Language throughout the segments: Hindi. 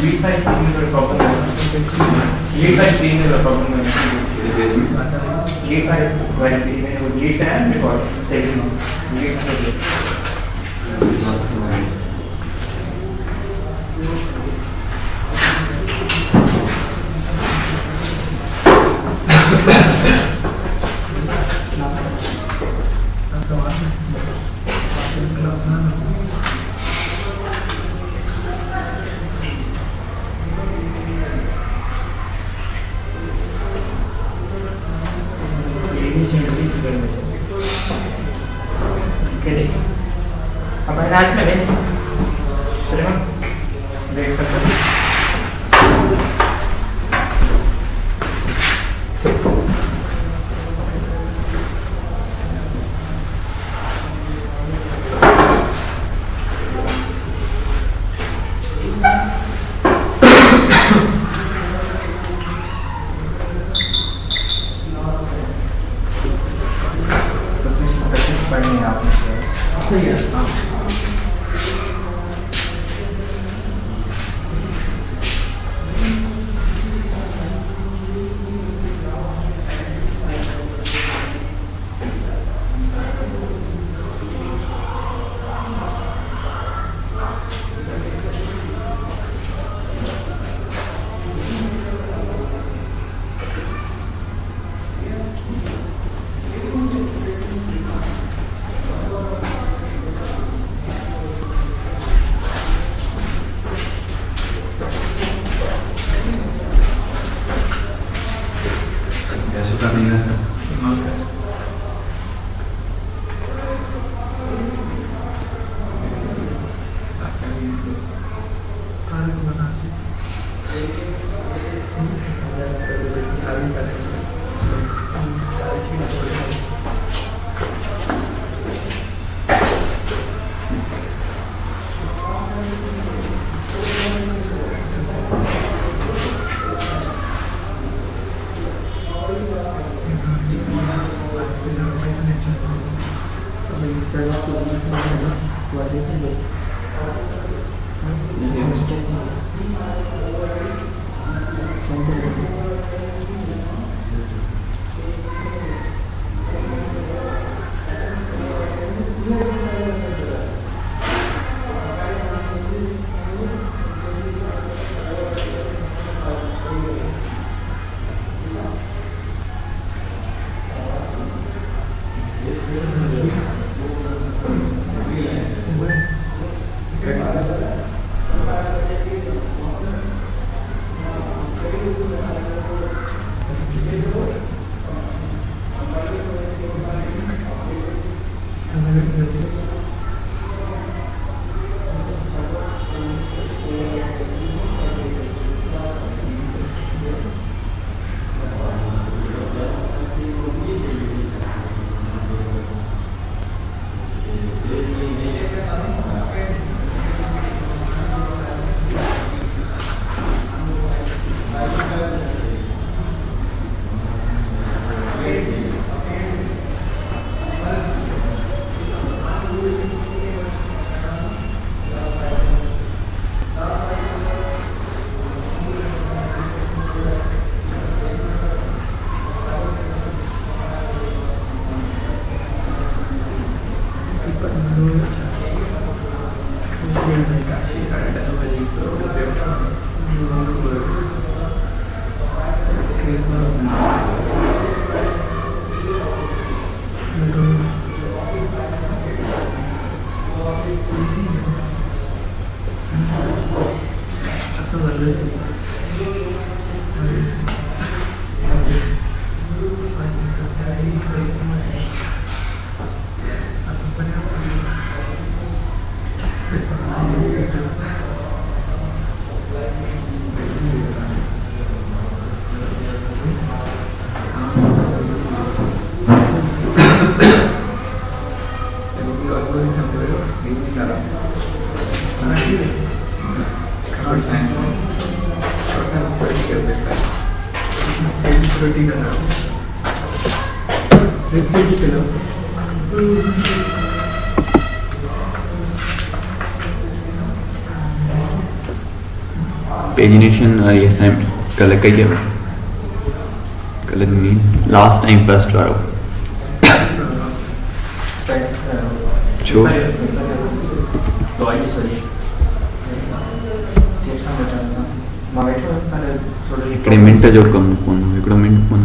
lead side thing is a problem. Lead side thing is a problem. Lead side while lead and record taking lead side. अब आज में भी चलेगा देख सकते हैं पेजिनेशन yes I'm कल कही है कल नहीं लास्ट टाइम फर्स्ट वारो छो इकडे मिनट जो कम कोण इकडे मिनट कोण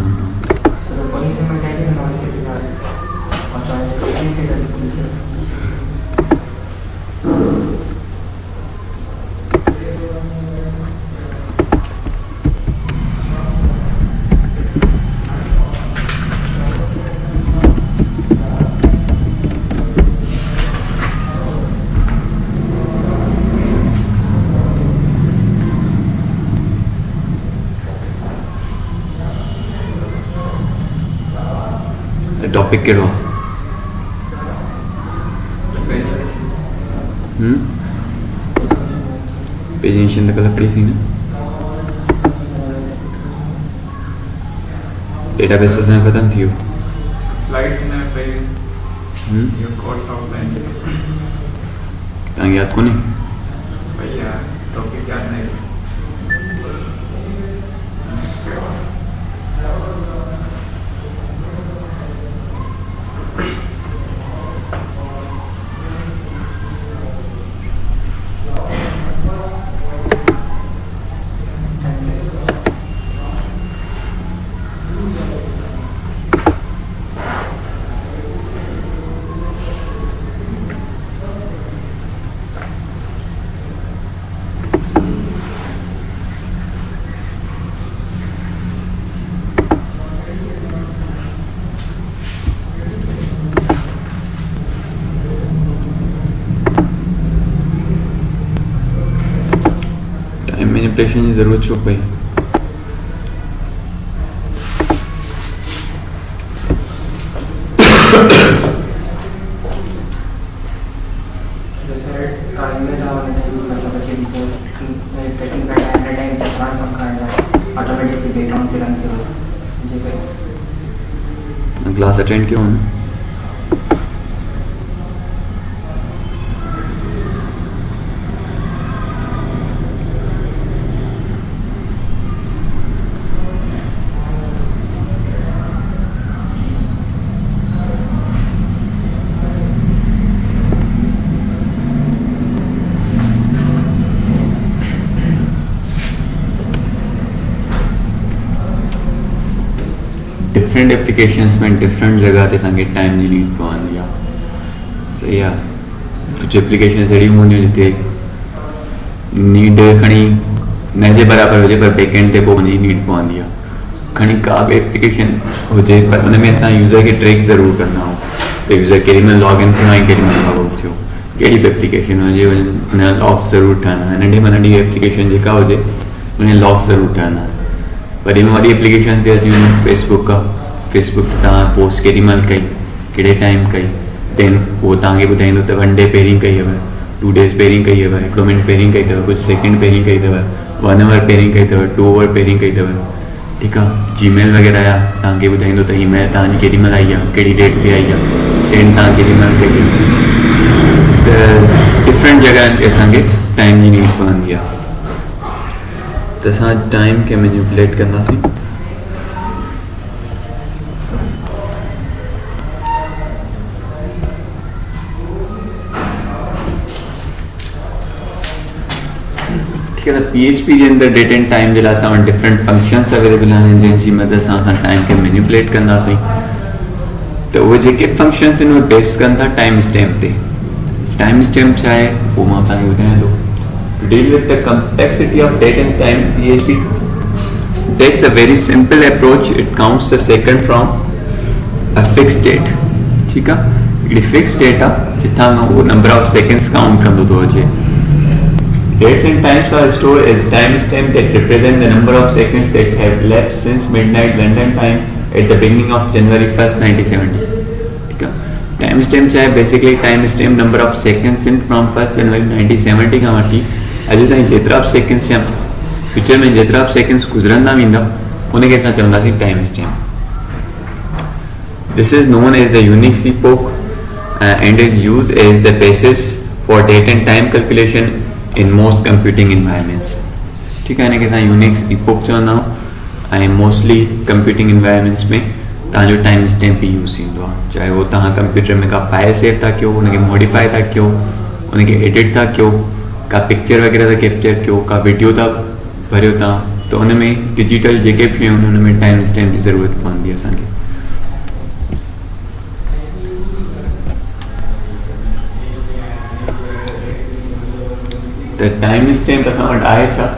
टॉपिक के रो पेजिनेशन तक लकड़ी सी ना डेटाबेसेस में खत्म थी स्लाइड्स इन पे योर कोर्स आउटलाइन तंग याद को नहीं भैया टॉपिक याद नहीं मैनिपुलेशन की जरूरत छो पई क्लास अटेंड क्यों होना डिफरेंट एप्लीकेशंस में डिफरेंट जगह ते संगे टाइम जी नीड पवंदी आहे सही आहे कुछ एप्लीकेशन अहिड़ी हूंदियूं जिते नीड खणी न जे बराबरि हुजे पर बैकएंड ते पोइ वञी नीड पवंदी आहे खणी का बि एप्लीकेशन हुजे पर हुन में असां यूज़र खे ट्रैक ज़रूरु कंदा आहियूं त यूज़र केॾी महिल लॉगिन थियो ऐं केॾी महिल लॉग आउट थियो कहिड़ी बि एप्लीकेशन हुजे हुन जा लॉग्स ज़रूरु ठहंदा आहिनि नंढी में नंढी एप्लीकेशन जेका हुजे हुन जा लॉग्स ज़रूरु ठहंदा आहिनि वॾी में वॾी एप्लीकेशन ते अची वञो फेसबुक ते तव्हां पोस्ट केॾी महिल कई कहिड़े टाइम कई देन उहो तव्हांखे ॿुधाईंदो त 1 डे पहिरीं कई हुअव 2 डेज़ पहिरीं कई हुअव 1 मिनट पहिरीं कई अथव कुझु सेकेंड पहिरीं कई अथव 1 आवर पहिरीं कई अथव 2 आवर पहिरीं कई अथव ठीकु आहे जीमेल वग़ैरह आहे तव्हांखे ॿुधाईंदो त ईमेल तव्हांजी केॾी महिल आई आहे कहिड़ी डेट ते आई आहे सेंड तव्हां केॾी महिल कई त डिफरेंट जॻहनि ते असांखे टाइम जी नीड पवंदी आहे त असां टाइम खे मैनिपुलेट कंदासीं PHP जे अंदरि डेट एंड टाइम जे लाइ असां वटि डिफरेंट फंक्शन्स अवेलेबल आहिनि जंहिंजी मदद सां असां टाइम खे मैनिपुलेट कंदासीं त उहे जेके फंक्शन्स आहिनि उहे बेस कनि था टाइम स्टैम्प ते टाइम स्टैम्प छा आहे उहो मां तव्हांखे ॿुधायां थो To deal with the complexity of date and time, PHP takes a very simple approach. It counts the second from a fixed date. ठीक है? ये fixed date है जितना वो number of seconds count कर दो अजे. Dates and times are stored as timestamp that represent the number of seconds that have elapsed since midnight London time at the beginning of January 1st, 1970. ठीक है? Timestamp चाहे basically timestamp number of seconds in from 1st January 1970 का वठी अॼु ताईं जेतिरा बि सेकेंड्स या फ्यूचर में जेतिरा बि सेकेंड्स गुज़रंदा वेंदा उनखे असां चवंदासीं time stamp this is known as the Unix epoch and is use as the basis for date and time calculation in most computing environments ठीकु आहे, हिनखे तव्हां यूनिक्स इपोक चवंदा आहियूं ऐं मोस्टली कंप्यूटिंग इन्वायरमेंट्स में तव्हांजो टाइम स्टैम्प ई यूज़ थींदो आहे, चाहे उहो तव्हां कंप्यूटर में का फाइल सेव था कयो, उनखे मॉडिफाई था कयो, उनखे एडिट था कयो, का पिक्चर वग़ैरह था कैप्चर कयो, का वीडियो था भरियो था, तो उन में डिजिटल जेके बि शयूं उन में टाइम स्टैम्प जी ज़रूरत पवंदी आहे असांखे। त टाइम स्टैम्प असां वटि आहे छा?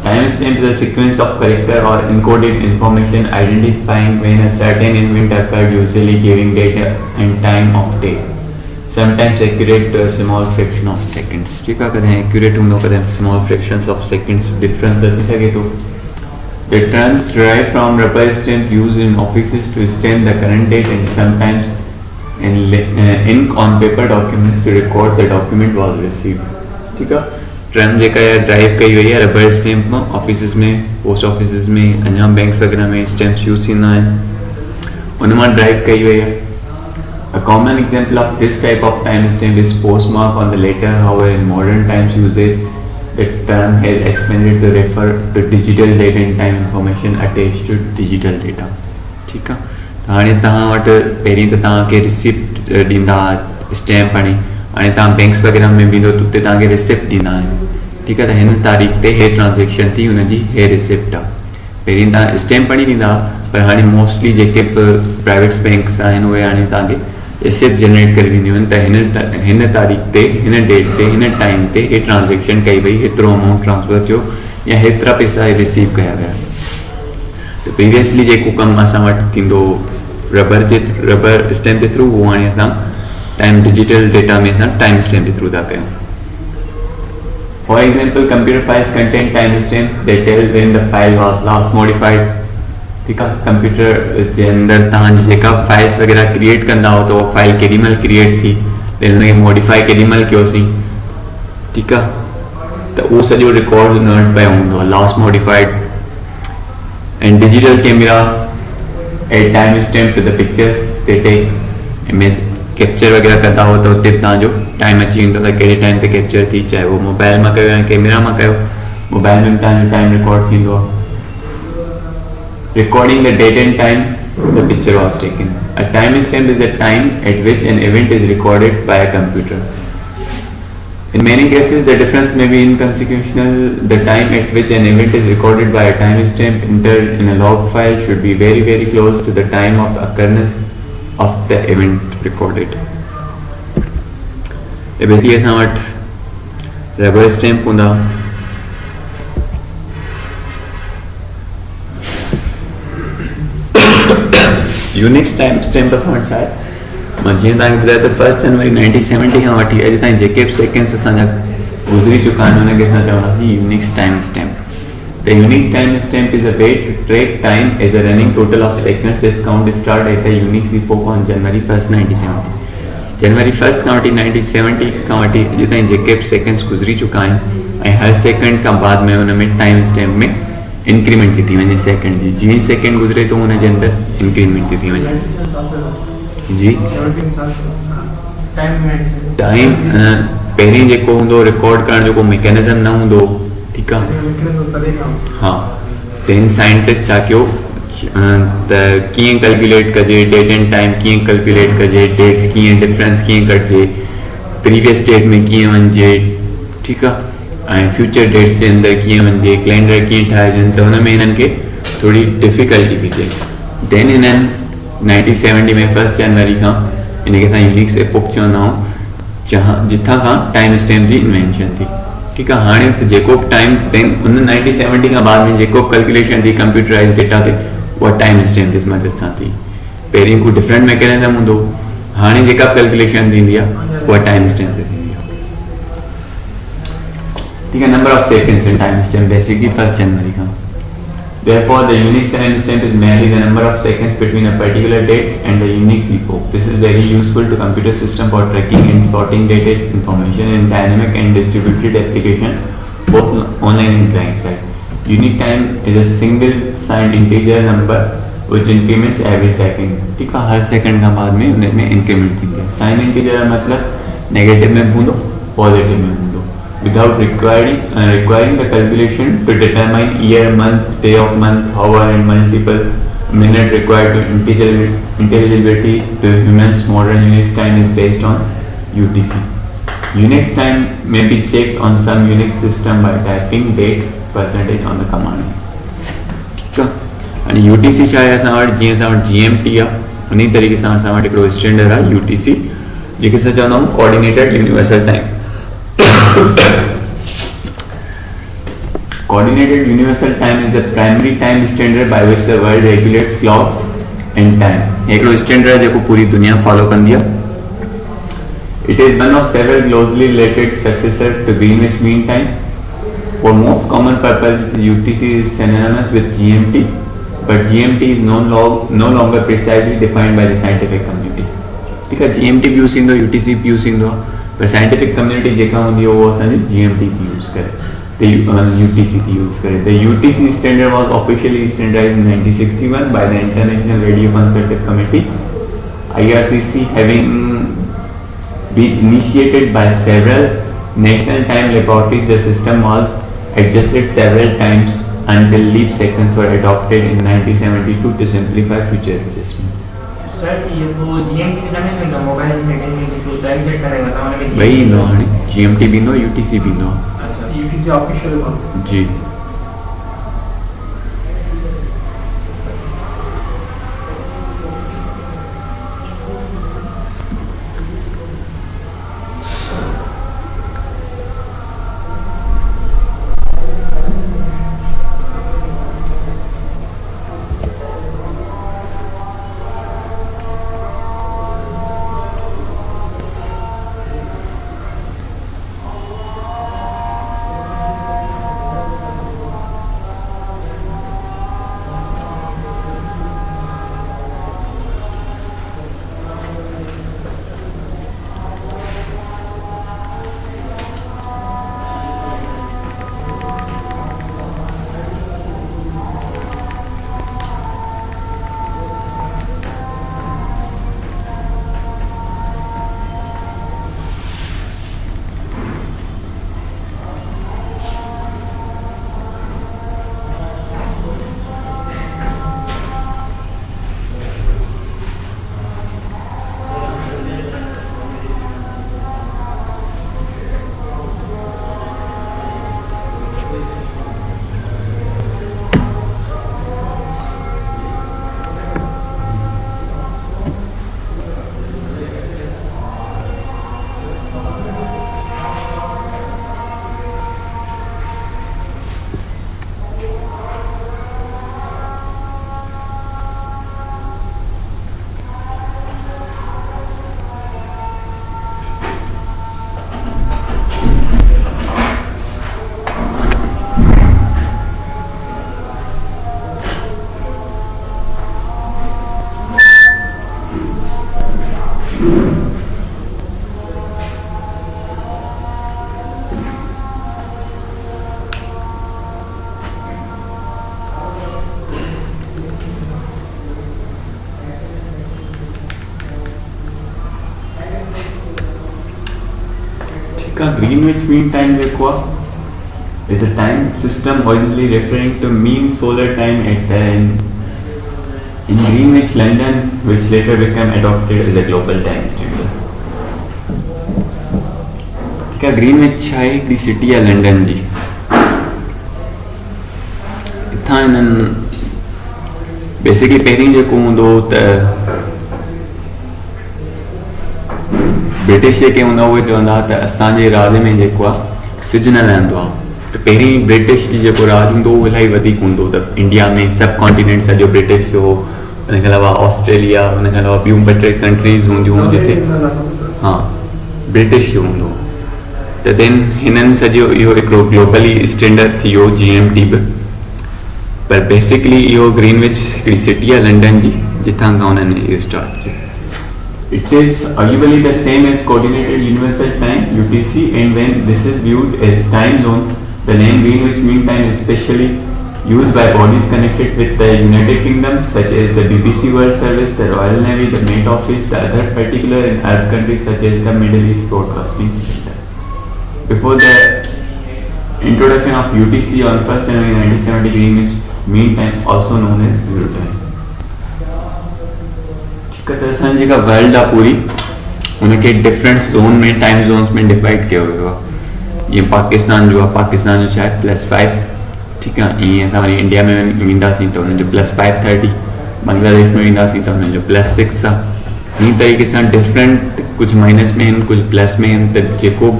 Time stamp is a sequence of character or encoded information identifying when a certain event occurred, usually giving date and time of day, sometimes accurate to a small fraction of seconds. ठीक है, कदें accurate होंगे, कदें small fractions of seconds difference दसी सके तो। The terms derived from rubber stamp used in offices to stamp the current date and sometimes ink on paper documents to record the document was received. ठीक है, ट्रम जेका ड्राइव कई वही है रबर स्टैम्प में, ऑफिस में, पोस्ट ऑफिस में, अञा बैंक वग़ैरह में स्टैम्प्स यूज़ थींदा आहिनि, उन मां ड्राइव कई वई आहे। A common example of this type of time stamp is postmark on the letter. However, in modern times usage, the term has expanded to refer to digital date and time information attached to digital data. ठीक आहे, हाणे तव्हां वटि पहिरीं त तव्हांखे रिसिप्ट ॾींदा स्टैम्प हाणे तव्हां बैंक्स वग़ैरह में वेंदो त उते तव्हांखे रिसिप्ट ॾींदा आहिनि। ठीकु आहे, त हिन तारीख़ ते हे ट्रांज़ेक्शन थी, हुनजी हे रिसिप्ट आहे। पहिरीं तव्हां स्टैम्प खणी ॾींदा, पर हाणे मोस्टली जेके बि प्राइवेट बैंक्स आहिनि उहे हाणे तव्हांखे रिसिप्ट जनरेट करे ॾींदियूं आहिनि, त हिन तारीख़ ते, हिन डेट ते, हिन टाइम ते हे ट्रांज़ेक्शन कई वई, हेतिरो अमाउंट ट्रांसफर थियो या हेतिरा पैसा रिसीव कया विया। त प्रीवियसली जेको कमु असां वटि थींदो रबर स्टैम्प जे थ्रू, उहो हाणे असां टाइम डिजिटल डेटा में असां टाइम स्टैम्प जे थ्रू था कयूं। For example, computer files contain time stamp that tells when the file was last modified. ठीक है, कंप्यूटर जे अंदर तव्हां जेका फाइल्स वग़ैरह क्रिएट कंदा हो, तो फाइल केॾी महिल क्रिएट थी, हुनखे मॉडिफाई केॾी महिल कयोसीं। ठीकु आहे, त उहो सॼो रिकॉर्ड हुन वटि पियो हूंदो आहे, last modified. And digital camera at time stamp to the pictures ते टेक इमेज कैप्चर वग़ैरह कंदा हो, तो उते तव्हांजो टाइम अची वेंदो त कहिड़े टाइम ते कैप्चर थी, चाहे उहो मोबाइल मां कयो या कैमरा मां कयो, मोबाइल में तव्हांजो टाइम रिकॉर्ड थींदो आहे। Recording the date and time the picture was taken. A time stamp is the time at which an event is recorded by a computer. In many cases, the difference may be inconsequential. The time at which an event is recorded by a time stamp entered in a log file should be very, very close to the time of occurrence of the event recorded. Basically, असां वटि रबर स्टैम्प हूंदा, यूनिक्स टाइम स्टैम्प असां वटि छा आहे, मां जीअं तव्हांखे ॿुधायो त 1 जनवरी 1970 खां वठी अॼु ताईं जेके बि सेकेंड्स असांजा गुज़री चुका आहिनि, हुनखे असां चवंदासीं Unix time stamp. The Unix time stamp is a way to track time as a running total of seconds. This count started at the Unix epoch on January 1st, 1970. January 1st खां वठी 1970 खां वठी अॼु ताईं जेके बि सेकेंड्स गुज़री चुका आहिनि, ऐं हर सेकेंड खां बाद में हुन में टाइम स्टैम्प में इंक्रीमेंट थी वञे सेकेंड जी, जीअं सेकेंड गुज़रे तो हुनजे अंदर इंक्रीमेंट थी वञे जी। टाइम पहिरीं जेको हूंदो रिकॉर्ड करण जो को मैकेनिज़म न हूंदो, ठीकु आहे। हाँ, तेन साइंटिस्ट छा कयो त कीअं कैलकुलेट कजे, डेट एंड टाइम कीअं कैलकुलेट कजे, डेट्स कीअं डिफरेंस कीअं कटिजे, प्रीवियस डेट में कीअं वञिजे, ठीकु आहे, ऐं फ्यूचर डेट्स जे अंदरि कीअं वञिजे, कैलेंडर कीअं ठाहिजनि, त हुन में हिननि खे थोरी डिफिकल्टी थी थिए। देन हिननि 1970 में 1 जनवरी खां हिनखे असां यूनिक्स एपोक चवंदा आहियूं, जिथां खां टाइम स्टैम्प जी इन्वेंशन थी। ठीकु आहे, हाणे त जेको बि टाइम उन 1970 खां बाद में जेको कैलकुलेशन थी कंप्यूटराइज़ डेटा ते, उहा टाइम स्टैम्प जी मदद सां थी। पहिरीं को डिफरेंट मैकेनिज़म हूंदो, हाणे जेका कैलकुलेशन थींदी आहे उहा टाइम स्टैम्प ते थींदी आहे। ठीक है, number of seconds in time stamp basically 1 January Khan. Therefore, the Unix time stamp is merely the number of seconds between a particular date and the Unix epoch. This is very useful to computer system for tracking and sorting data information in dynamic and distributed application, both online and client side. Unique time is a single signed integer number which increments every second. ठीक है, हर सेकंड का बाद में उनमें इंक्रीमेंट थींदी है। साइन इंटीजर मतलब नेगेटिव में हूंदो, पॉजिटिव में हूंदो, without requiring the calculation to determine year, month, day of month, hour, and multiple minute required to intelligibility to humans. Modern Unix time is based on UTC. Unix time may be checked on some Unix system by typing date percentage on the command. And UTC छा आहे असां वटि जीअं असां वटि GMT आहे उन तरीक़े सां असां वटि हिकिड़ो स्टैंडर्ड आहे UTC जेके असां चवंदा आहियूं coordinated universal time. Coordinated universal time is the primary time standard by which the world regulates clocks and time. हिकिड़ो स्टैंडर्ड आहे जेको पूरी दुनिया फॉलो कंदी आहे. It is one of several closely related successors to Greenwich Mean Time. For most common purposes, UTC is synonymous with GMT, but GMT is no longer precisely defined by the scientific community. ठीक है, GMT भी यूज़ थींदो, UTC भी यूज़ थींदो, पर साइंटिफिक कम्युनिटी जेका हूंदी आहे उहो असांजी GMT थी यूज़ करे, UTC थी यूज़ करे. The UTC standard was officially standardized in 1961 by the International Radio Consultative Committee, IRCC, having been initiated by several national time laboratories. The system was adjusted several times until leap seconds were adopted in 1972 to simplify future adjustments. Sir ये वो GMT के समय में मोबाइल सेटिंग में जो टाइम सेट करेगा था उन्हें वही नो GMT भी नो UTC भी नो. अच्छा UTC official ji. Greenwich Mean Time is a time system originally referring to mean solar time in Greenwich, London, which later became adopted as a global time standard. Greenwich है हिकिड़ी सिटी आहे लंडन जी. इथां हिननि बेसिकली पहिरीं जेको हूंदो त ब्रिटिश जेके हूंदा उहे चवंदा त असांजे राज में जेको आहे सिज न लहंदो आहे. त पहिरीं ब्रिटिश जेको राज हूंदो उहो इलाही वधीक हूंदो त इंडिया में सब कॉन्टिनेंट सॼो ब्रिटिश जो हो. उनखे अलावा ऑस्ट्रेलिया, उनखे अलावा ॿियूं ॿ टे कंट्रीज़ हूंदियूं हुयूं जिते हा ब्रिटिश जो हूंदो. त देन हिननि सॼो इहो हिकिड़ो ग्लोबली स्टैंडर्ड थी वियो GMT बि. पर बेसिकली इहो ग्रीनविच हिकिड़ी सिटी आहे लंडन जी जिथां खां हुननि इहो स्टार्ट कयो. It is arguably the same as Coordinated Universal Time (UTC), and when this is viewed as time zone, the name Greenwich Mean Time is especially used by bodies connected with the United Kingdom, such as the BBC World Service, the Royal Navy, the Met Office, the other particular in Arab countries such as the Middle East Broadcasting Center. Before the Introduction of UTC on 1st January 1970 Greenwich Mean Time, also known as Zero Time. ठीक है, तो असांजी का वर्ल्ड आहे पूरी उनके डिफरेंट जोन में टाइम जोन्स में डिवाइड किया हुआ है। ये पाकिस्तान जो है, पाकिस्तान जो है +5, ठीक है। ईअं तव्हां इंडिया में ईंदासीं त हुनजो +5:30, बांग्लादेश में ईंदासीं त हुनजो +6 आहे। इन तरीक़े सां डिफरेंट कुझु माइनस में आहिनि, कुझु प्लस में आहिनि, त जेको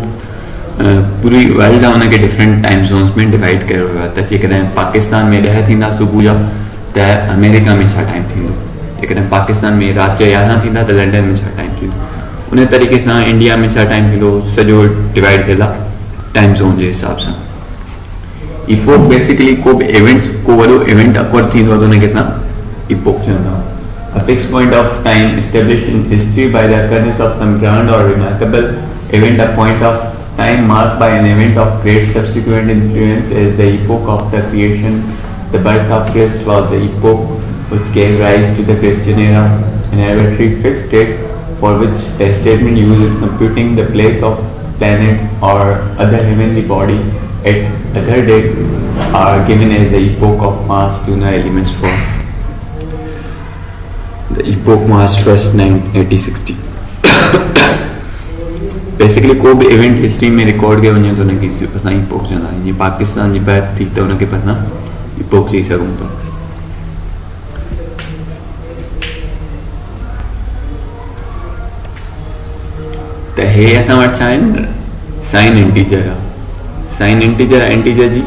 पूरी वर्ल्ड आहे हुनखे डिफरेंट टाइम ज़ोन्स में डिवाइड कयो वियो आहे। त जेकॾहिं पाकिस्तान में 10 थींदा सुबुह जा त अमेरिका में छा टाइम थींदो, जेकॾहिं पाकिस्तान में राति जा 11 थींदा त लंडन में छा टाइम थींदो, उन तरीक़े सां इंडिया में छा टाइम थींदो, सॼो डिवाइड थियल आहे टाइम ज़ोन जे हिसाब सां। इपोक बेसिकली को बि इवेंट्स, को वॾो इवेंट अकवर थींदो आहे त हुनखे तव्हां इपोक चवंदा आहियो। A fixed point of time established in history by the occurrence of some grand or remarkable event, a point of time marked by an event of great subsequent influence, is the epoch of the creation. The birth of Christ was the epoch which gave rise to the Christian era, an arbitrary fixed date for which the statement used in computing the place of planet or other heavenly body at other date are given as the epoch of mass lunar elements for the epoch March 1st 1860। Basically को भी इवेंट हिस्ट्री में रिकॉर्ड कयो वञे त हुनखे असां इपोक चवंदा आहियूं। जीअं पाकिस्तान जी बैत थी त हुनखे असां इपोक चई सघूं था। त हे असां वटि छा आहिनि, साइन इंटीजर आहे। साइन इंटीजर आहे इंटीजर जी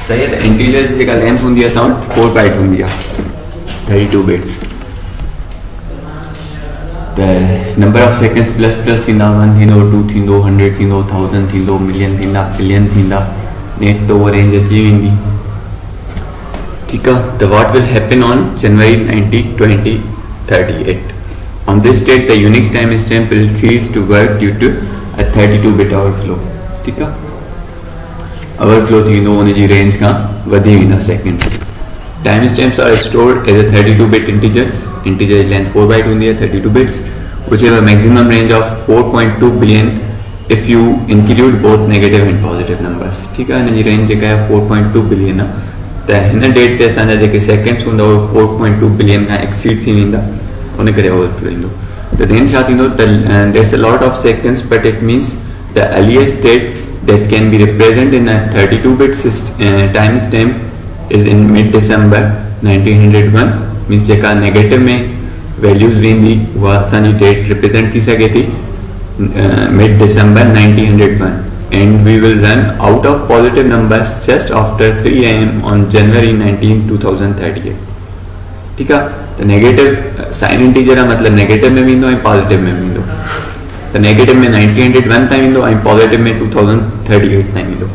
सही है। त इंटीजर जी जेका लेंथ हूंदी आहे असां वटि 4 बाइट हूंदी आहे, 32 बिट्स। त number of seconds plus plus थींदा, 1 थींदो, 2 थींदो, 100 थींदो, 1000 थींदो, मिलियन थींदा, बिलियन थींदा, नेट तो वो रेंज अची वेंदी। ठीक है। त what will happen on January 2038? On this date, the Unix timestamp will cease to work due to a 32-bit overflow. ठीक है। overflow थींदो उन जी रेंज खां वधी वेंदा seconds. Time stamps are stored as a 32-bit integers. Integer जी लेंथ 4 बाइट हूंदी आहे, 32 bits, which have a maximum range of 4.2 billion if you include both negative and positive numbers। ठीक है। हिन जी रेंज जेका आहे 4.2 बिलियन आहे। त हिन डेट ते असांजा जेके सेकेंड्स हूंदा उहे 4.2 बिलियन खां एक्सीड थी वेंदा, उन करे ओवरफ्लो ईंदो। त देन छा थींदो, त there's a lot of seconds but it means the earliest date that can be represented in a 32-bit time stamp is in mid-December 1901। means जेका नेगेटिव में वैल्यूज़ वेंदी उहा असांजी डेट रिप्रेजेंट थी सघे थी mid-December 1901, and we will run out of positive numbers just after 3 AM on January 19, 2038। ठीक आहे। त नेगेटिव साइन इंटीजर आहे, मतलब नेगेटिव में वेंदो ऐं पॉजिटिव में वेंदो। त नेगेटिव में 1901 ताईं ईंदो ऐं पॉजिटिव में 2038 ताईं ईंदो।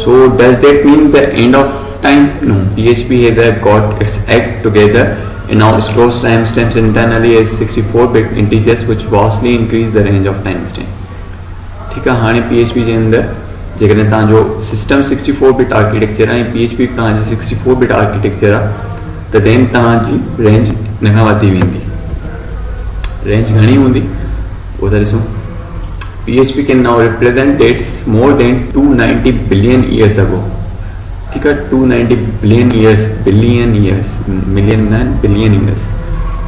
So does that mean the end of time? No, PHP has got its act together It now stores timestamps internally as 64-bit integers which vastly increase the range of timestamp. ठीक है, हाणे PHP जे अंदर जेकॾहिं तव्हांजो सिस्टम 64-bit आर्किटेक्चर आहे ऐं PHP तव्हांजी 64-bit आर्किटेक्चर आहे त देन तव्हांजी रेंज हिन खां वधी वेंदी. रेंज घणी हूंदी उहो त ॾिसूं. PHP can now represent dates more than 290 billion years ago. ठीक है, 290 billion years, million and billion years,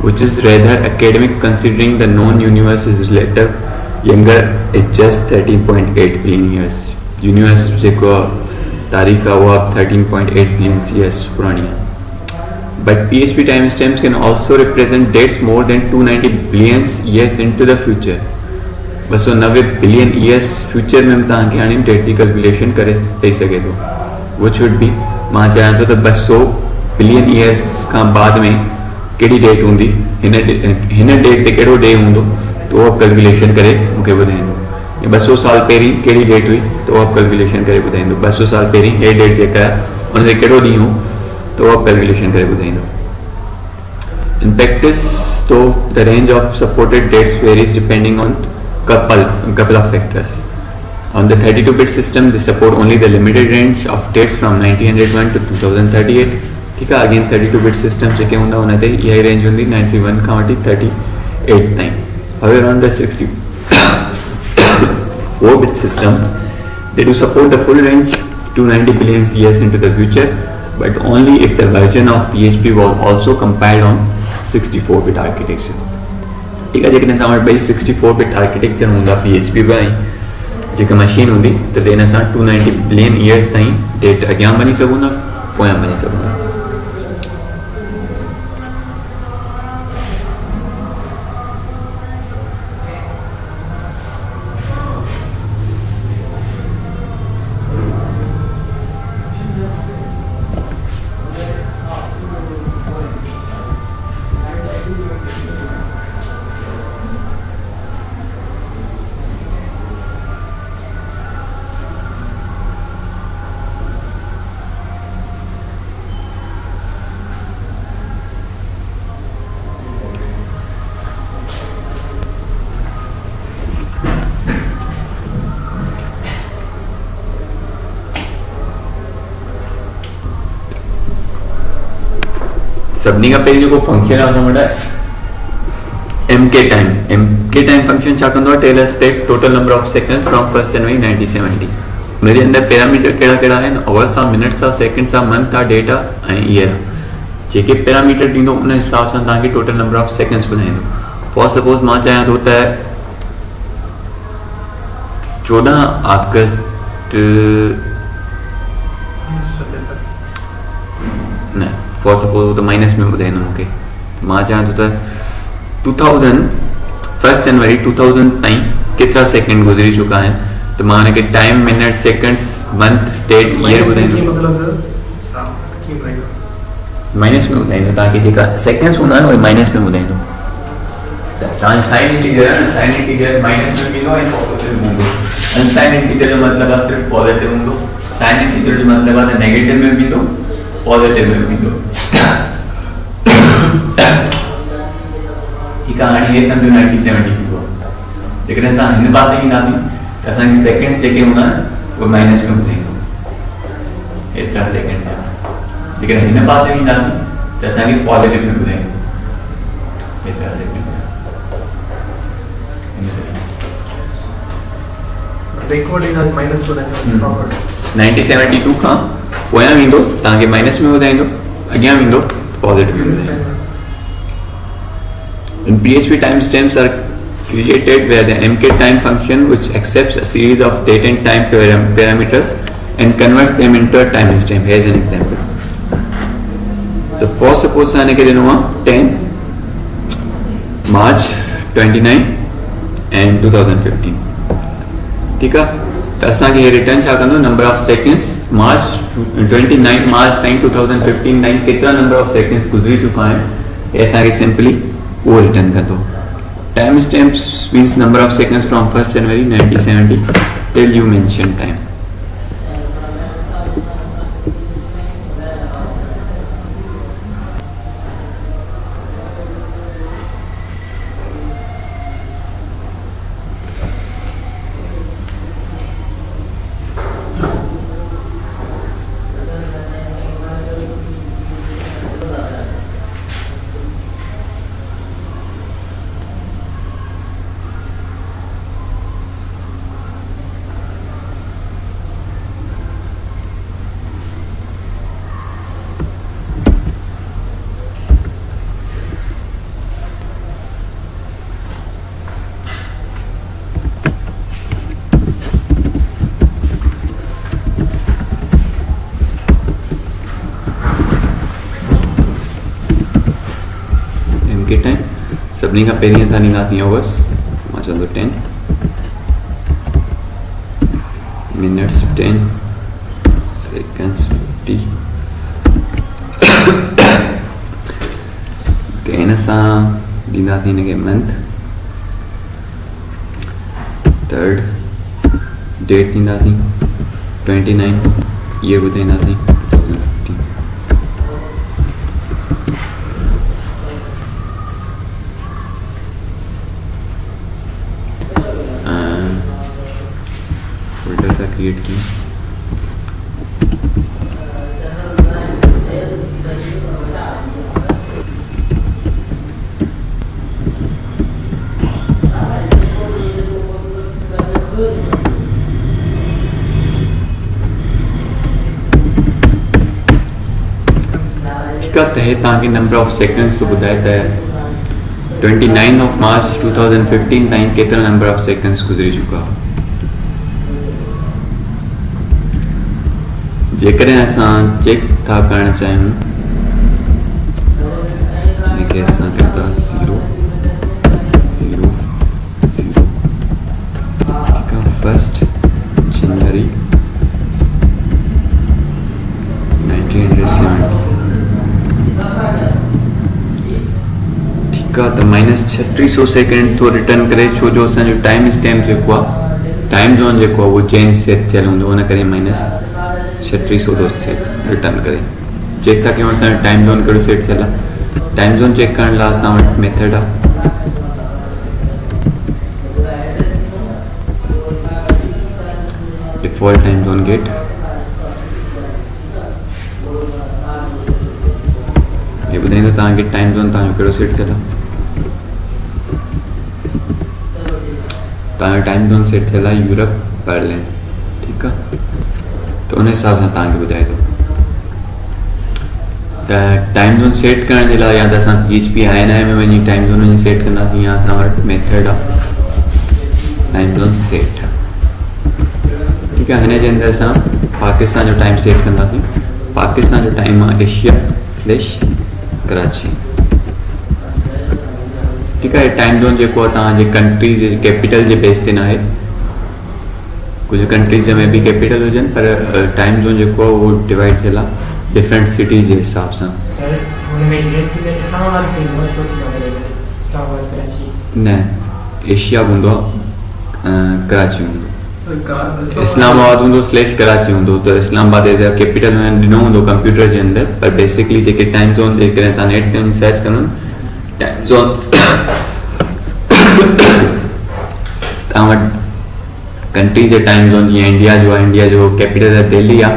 which is rather academic considering the known universe is later younger at just 13.8 billion years. Universe जेको तारीख़ आहे उहा 13.8 billion years पुराणी आहे. But PHP timestamps can also represent dates more than 290 billion years into the future. 290 billion years future में तव्हांखे हाणे डेट जी कैलकुलेशन करे ॾेई सघे थो. विच वुड बी, मां चाहियां थो त 200 बिलियन ईयर्स खां बाद में कहिड़ी डेट हूंदी, हिन डेट ते कहिड़ो डे हूंदो त उहो कैलकुलेशन करे मूंखे ॿुधाईंदो. या 200 साल पहिरीं कहिड़ी डेट हुई त उहा कैलकुलेशन करे ॿुधाईंदो. 200 साल पहिरीं हे डेट जेका आहे उन ते कहिड़ो ॾींहुं हो त उहा कैलकुलेशन करे ॿुधाईंदो. In practice, though, the range of supported dates varies depending on couple of factors. On the 32-bit system, they support only the limited range of dates from 1901 to 2038. ठीक है, again 32-bit system जेके हूंदा उन ते इहा रेंज हूंदी 91 खां वठी 38 ताईं. However, on the 64-bit system, they do support the full range 290 billion years into the future, but only if the version of PHP was also compiled on 64-bit architecture. ठीक है, जेकॾहिं असां वटि ॿई 64-bit आर्किटेक्चर हूंदा PHP में ऐं जेका मशीन हूंदी त देन असां 290 बिलियन ईयर्स ताईं डेट अॻियां वञी सघूं था, पोयां वञी सघूं था. सभिनी खां पहिरीं जेको फंक्शन आहे हुन वटि MK टाइम फंक्शन छा कंदो आहे, tell us the total number of seconds from 1 January 1970. हुनजे अंदरि पैरामीटर कहिड़ा कहिड़ा आहिनि, आवर्स आहे, मिनट्स आहे, सेकंड्स आहे, मंथ आहे, डेट आहे ऐं ईयर आहे. जेके पैरामीटर ॾींदो उन हिसाब सां तव्हांखे टोटल नंबर ऑफ सेकंड्स ॿुधाईंदो. फॉर सपोज मां चाहियां थो त 14 अगस्त न, फॉर सपोज तो माइनस में ॿुधाईंदो मूंखे. मां चाहियां थो त 1 जनवरी 2000 ताईं केतिरा सेकंड गुज़री चुका आहिनि, त मां हुनखे time, minute, seconds, month, date, year ॿुधाईंदो. माइनस में ॿुधाईंदो. तव्हांखे जेका सेकंड्स हूंदा आहिनि उहे माइनस में ॿुधाईंदो. तव्हांजो साइन इंटीजर आहे न, साइन इंटीजर माइनस में ईंदो ऐं पॉजिटिव हूंदो. अनसाइन इंटीजर जो मतिलबु आहे सिर्फ़ु पॉजिटिव हूंदो. साइन इंटीजर जो मतिलबु आहे त नेगेटिव में बि ईंदो, पॉजिटिव में बि ईंदो. ठीकु आहे, हाणे हे सम्झो 90-70 थींदो. जेकॾहिं असां हिन पासे ईंदासीं त असांखे सेकंड्स जेके हूंदा आहिनि उहे माइनस में ॿुधाईंदो, एतिरा सेकंड थिया. जेकॾहिं हिन पासे ईंदासीं त असांखे पॉजिटिव में ॿुधाईंदो, एतिरा सेकंड थिया. 90-72 खां पोयां वेंदो तव्हांखे माइनस में ॿुधाईंदो, अॻियां वेंदो पॉजिटिव में ॿुधाईंदो. In PHP, timestamps are created where the MK time function, which accepts a series of date and time parameters and converts them into a timestamp. Here's an example. So for suppose I get 10 March 29 and 2015. ठीक है, तो असांखे रिटर्न छा कंदो, नंबर ऑफ सेकंड्स मार्च 29 मार्च ताईं 2015 ताईं केतिरा नंबर ऑफ सेकंड्स गुज़री चुका आहिनि हे असांखे सिंपली वो रिटर्न कर दो. Time stamps means number of seconds from 1 January 1970 till you mention time. सभिनी खां पहिरीं असां ॾींदासीं आवर्स, मां चवंदो 10 मिनट्स 10 सेकेंड्स 50 हिन सां ॾींदासीं हिनखे मंथ, थर्ड डेट ॾींदासीं 29, ईयर ॿुधाईंदासीं 2015। फोल्डर था क्रिएट किया, ठीक है। तव्हांखे नंबर ऑफ सेकेंड्स तो ॿुधाए त 29 ऑफ मार्च 2015 ताईं केतिरा नंबर ऑफ सेकेंड्स गुज़री चुका। जेकॾहिं असां चेक था करणु चाहियूं हिनखे असां कयूं था 0 0 0, ठीकु आहे, 1 जनवरी 1970, ठीकु आहे। त -3600 सेकेंड थो रिटर्न करे, छो जो असांजो टाइम स्टैम्प जेको आहे, टाइम ज़ोन जेको आहे उहो चेंज सेट थियल हूंदो, हुन करे -3600 थो रिटर्न करे। चेक था कयूं असांजो टाइम ज़ोन कहिड़ो सेट थियल आहे। टाइम ज़ोन चेक करण लाइ असां वटि मेथड आहे, डिफॉल्ट टाइम ज़ोन गेट, ये ॿुधाईंदो तव्हांखे टाइम ज़ोन तव्हांजो कहिड़ो सेट थियल आहे। तव्हांजो टाइम ज़ोन सेट थियल आहे यूरोप बर्लिन, ठीकु आहे। त उन हिसाब सां तव्हांखे ॿुधाए थो त टाइम ज़ोन सेट करण जे लाइ या त असां PHP INI में वञी टाइम ज़ोन वञी सेट कंदासीं, या असां वटि मेथड आहे टाइम ज़ोन सेट, ठीकु आहे। हिन जे अंदरि असां पाकिस्तान जो टाइम सेट कंदासीं। पाकिस्तान जो टाइम आहे एशिया / कराची, ठीकु आहे। टाइम ज़ोन जेको आहे तव्हांजे countries J capital J base ते न आहे, कुझु कंट्रीज़ में बि कैपिटल हुजनि, पर टाइम ज़ोन जेको आहे उहो डिवाइड थियल आहे डिफरेंट सिटीज़ जे हिसाब सां। न, एशिया हूंदो आहे, कराची हूंदो, इस्लामाबाद हूंदो / कराची हूंदो। त इस्लामाबाद जा कैपिटल ॾिनो हूंदो कंप्यूटर जे अंदरि, पर बेसिकली जेके टाइम ज़ोन जेकॾहिं तव्हां नेट ते वञी सर्च कंदो टाइम ज़ोन तव्हां वटि कंट्री जे टाइम ज़ोन, जीअं इंडिया जो आहे, इंडिया जो कैपिटल आहे दिल्ली आहे,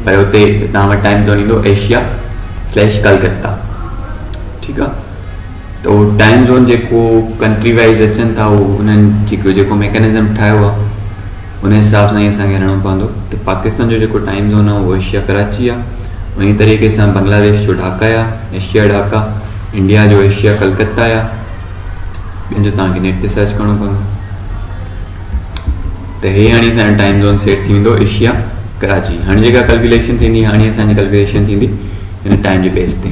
पर हुते तव्हां वटि टाइम ज़ोन ईंदो एशिया / कलकत्ता, ठीकु आहे। त उहो टाइम ज़ोन जेको कंट्री वाइज़ अचनि था, उहो उन्हनि जेको मैकेनिज़म ठाहियो आहे उन हिसाब सां ई असांखे हलणो पवंदो। त पाकिस्तान जो जेको टाइम ज़ोन आहे उहो एशिया कराची आहे, उन तरीक़े सां बांग्लादेश जो ढाका आहे, एशिया ढाका, इंडिया जो एशिया कलकत्ता आहे, ॿियनि जो तव्हांखे नेट ते सर्च करिणो पवंदो। त हे हाणे असांजो टाइम ज़ोन सेट थी वेंदो एशिया कराची। हाणे जेका कैलकुलेशन थींदी, हाणे असांजी कैलकुलेशन थींदी हिन टाइम जे बेस ते।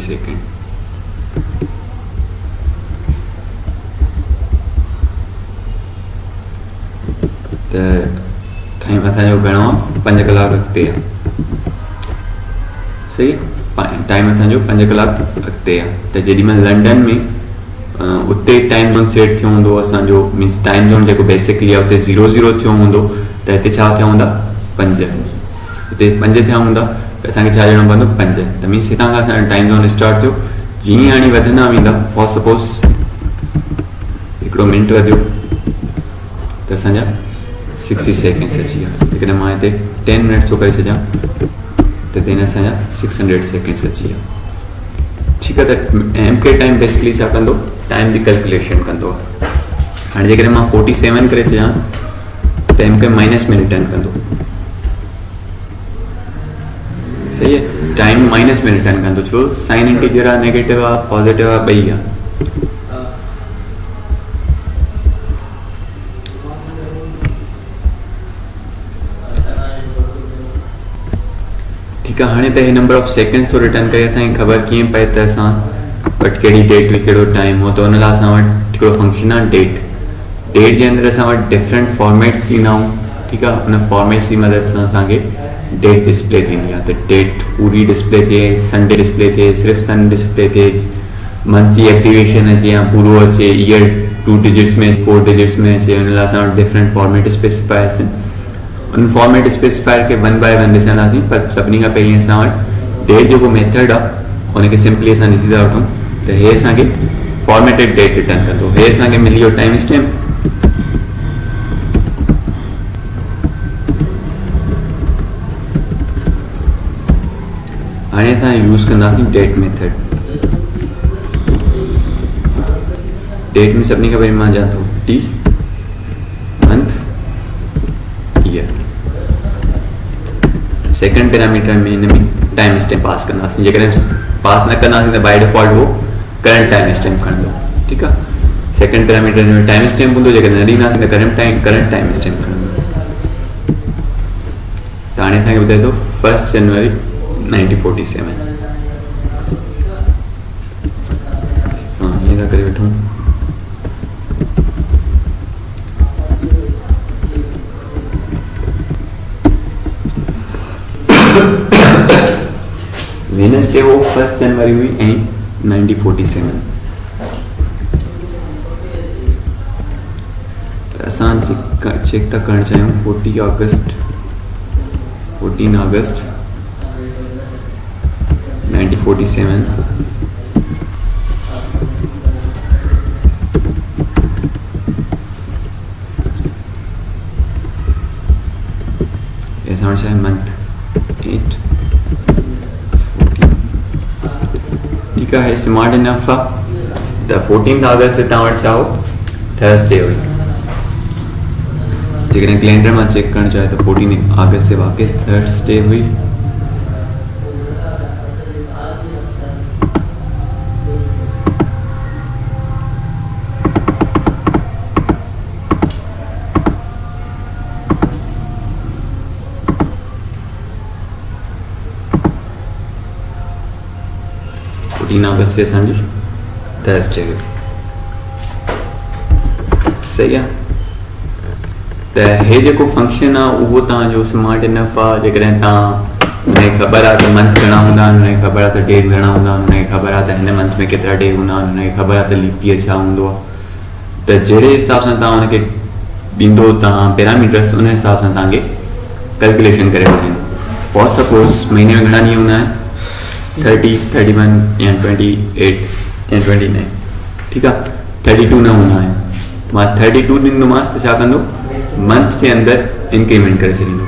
सेकेंड त टाइम असांजो घणो आहे, 5 कलाक अॻिते आहे, सही आहे। टाइम असांजो 5 कलाक अॻिते आहे। त जेॾीमहिल लंडन में उते टाइम ज़ोन सेट थियो हूंदो असांजो, मीन्स टाइम ज़ोन जेको बेसिकली आहे उते 00 थियो हूंदो, त हिते छा थिया हूंदा 5, हिते 5 थिया हूंदा, त असांखे छा ॾियणो पवंदो 5। त मीन्स हितां खां असांजो टाइम ज़ोन स्टार्ट थियो, जीअं हाणे वधंदा वेंदा, फॉर सपोज हिकिड़ो मिंट वधियो त असांजा 60 सेकेंड्स अची विया। जेकॾहिं मां हिते 10 मिनट्स थो करे छॾियां त हिन असांजा 600 सेकेंड्स अची विया, ठीकु आहे। त MK टाइम बेसिकली छा कंदो, टाइम जी कैलकुलेशन कंदो आहे। हाणे जेकॾहिं मां 47 करे छॾियांसि त MK माइनस में रिटर्न कंदो, सही आहे। टाइम माइनस में रिटर्न कंदो, छो साइन इंटीजर आहे, नेगेटिव आहे, पॉज़िटिव आहे, ॿई आहे। ठीक आहे। हाणे त हे नंबर ऑफ सेकेंड्स थो रिटर्न करे असांखे ख़बर कीअं पए त असां वटि कहिड़ी डेट हुई कहिड़ो टाइम हो, त हुन लाइ असां वटि हिकिड़ो फंक्शन आहे डेट। डेट जे अंदरि असां वटि डिफरेंट फॉर्मेट्स थींदा आहियूं, ठीकु आहे। हुन फॉर्मेट्स जी मदद सां असांखे डेट डिस्प्ले थींदी आहे। त डेट पूरी डिस्प्ले थिए, संडे डिस्प्ले थिए, सिर्फ़ु सन डिस्प्ले थिए, मंथ जी एक्टिवेशन अचे या पूरो अचे, ईयर 2 डिजिट्स में 4 डिजिट्स में अचे, हुन लाइ असां वटि डिफरेंट फॉर्मेट स्पेसिफाए आहिनि। उन फॉर्मेट स्पेसिफायर खे 1 बाय 1 ॾिसंदासीं, पर सभिनी खां पहिरीं असां वटि डेट जेको मेथड आहे उनखे सिंपली असां ॾिसी था वठूं त हे असांखे फॉर्मेटेड डेट रिटर्न कंदो। हे असांखे मिली वियो टाइम स्टैम्प। हाणे असां यूज़ कंदासीं डेट मेथड। डेट में सभिनी खां पहिरीं मां ॼाण थो T, month, year. Second parameter में हिन में टाइम स्टैम्प पास कंदासीं। जेकॾहिं पास न कंदासीं त बाय डिफॉल्ट वो करंट टाइम स्टैम्प खणंदो, ठीकु आहे। सेकंड पैरामीटर में टाइम स्टैम्प हूंदो, जेकॾहिं न ॾींदासीं त करंट टाइम स्टैम्प खणंदो। त हाणे असांखे ॿुधाए थो 1 जनवरी 1947। असां हीअं था करे वठूं। वेनसडे वो 1 जनवरी हुई ऐं 1947। त असां चेक था करणु चाहियूं 14 अगस्त 1947। असां वटि छा आहे मंथ 8। ठीकु आहे। स्मार्ट इनफ आहे त 14 अगस्त ते तव्हां वटि छा हो, थर्सडे हुई। जेकॾहिं कैलेंडर मां चेक करणु चाहे त 14 अगस्त ते वाक़ई थर्सडे हुई। अगस्त से असांजी थर्सडे हुई, सही आहे। त हे जेको फंक्शन आहे उहो तव्हांजो स्मार्ट इनफ आहे। जेकॾहिं तव्हां हुनखे ख़बर आहे त मंथ घणा हूंदा आहिनि, हुनखे ख़बर आहे त डेट घणा हूंदा आहिनि, हुनखे ख़बर आहे त हिन मंथ में केतिरा डे हूंदा आहिनि, हुनखे ख़बर आहे त लीप ईयर छा हूंदो आहे, त जहिड़े हिसाब सां तव्हां हुनखे ॾींदो तव्हां पैरामीटर्स, उन हिसाब सां तव्हांखे कैलकुलेशन करे वठंदो। फॉर सपोज महीने में घणा ॾींहं हूंदा आहिनि, 30, 31 या 28 या 29, ठीकु आहे। 32 न हूंदा आहिनि। मां 32 ॾींदोमांसि त छा कंदो, मंथ जे अंदरि इंक्रीमेंट करे छॾींदो,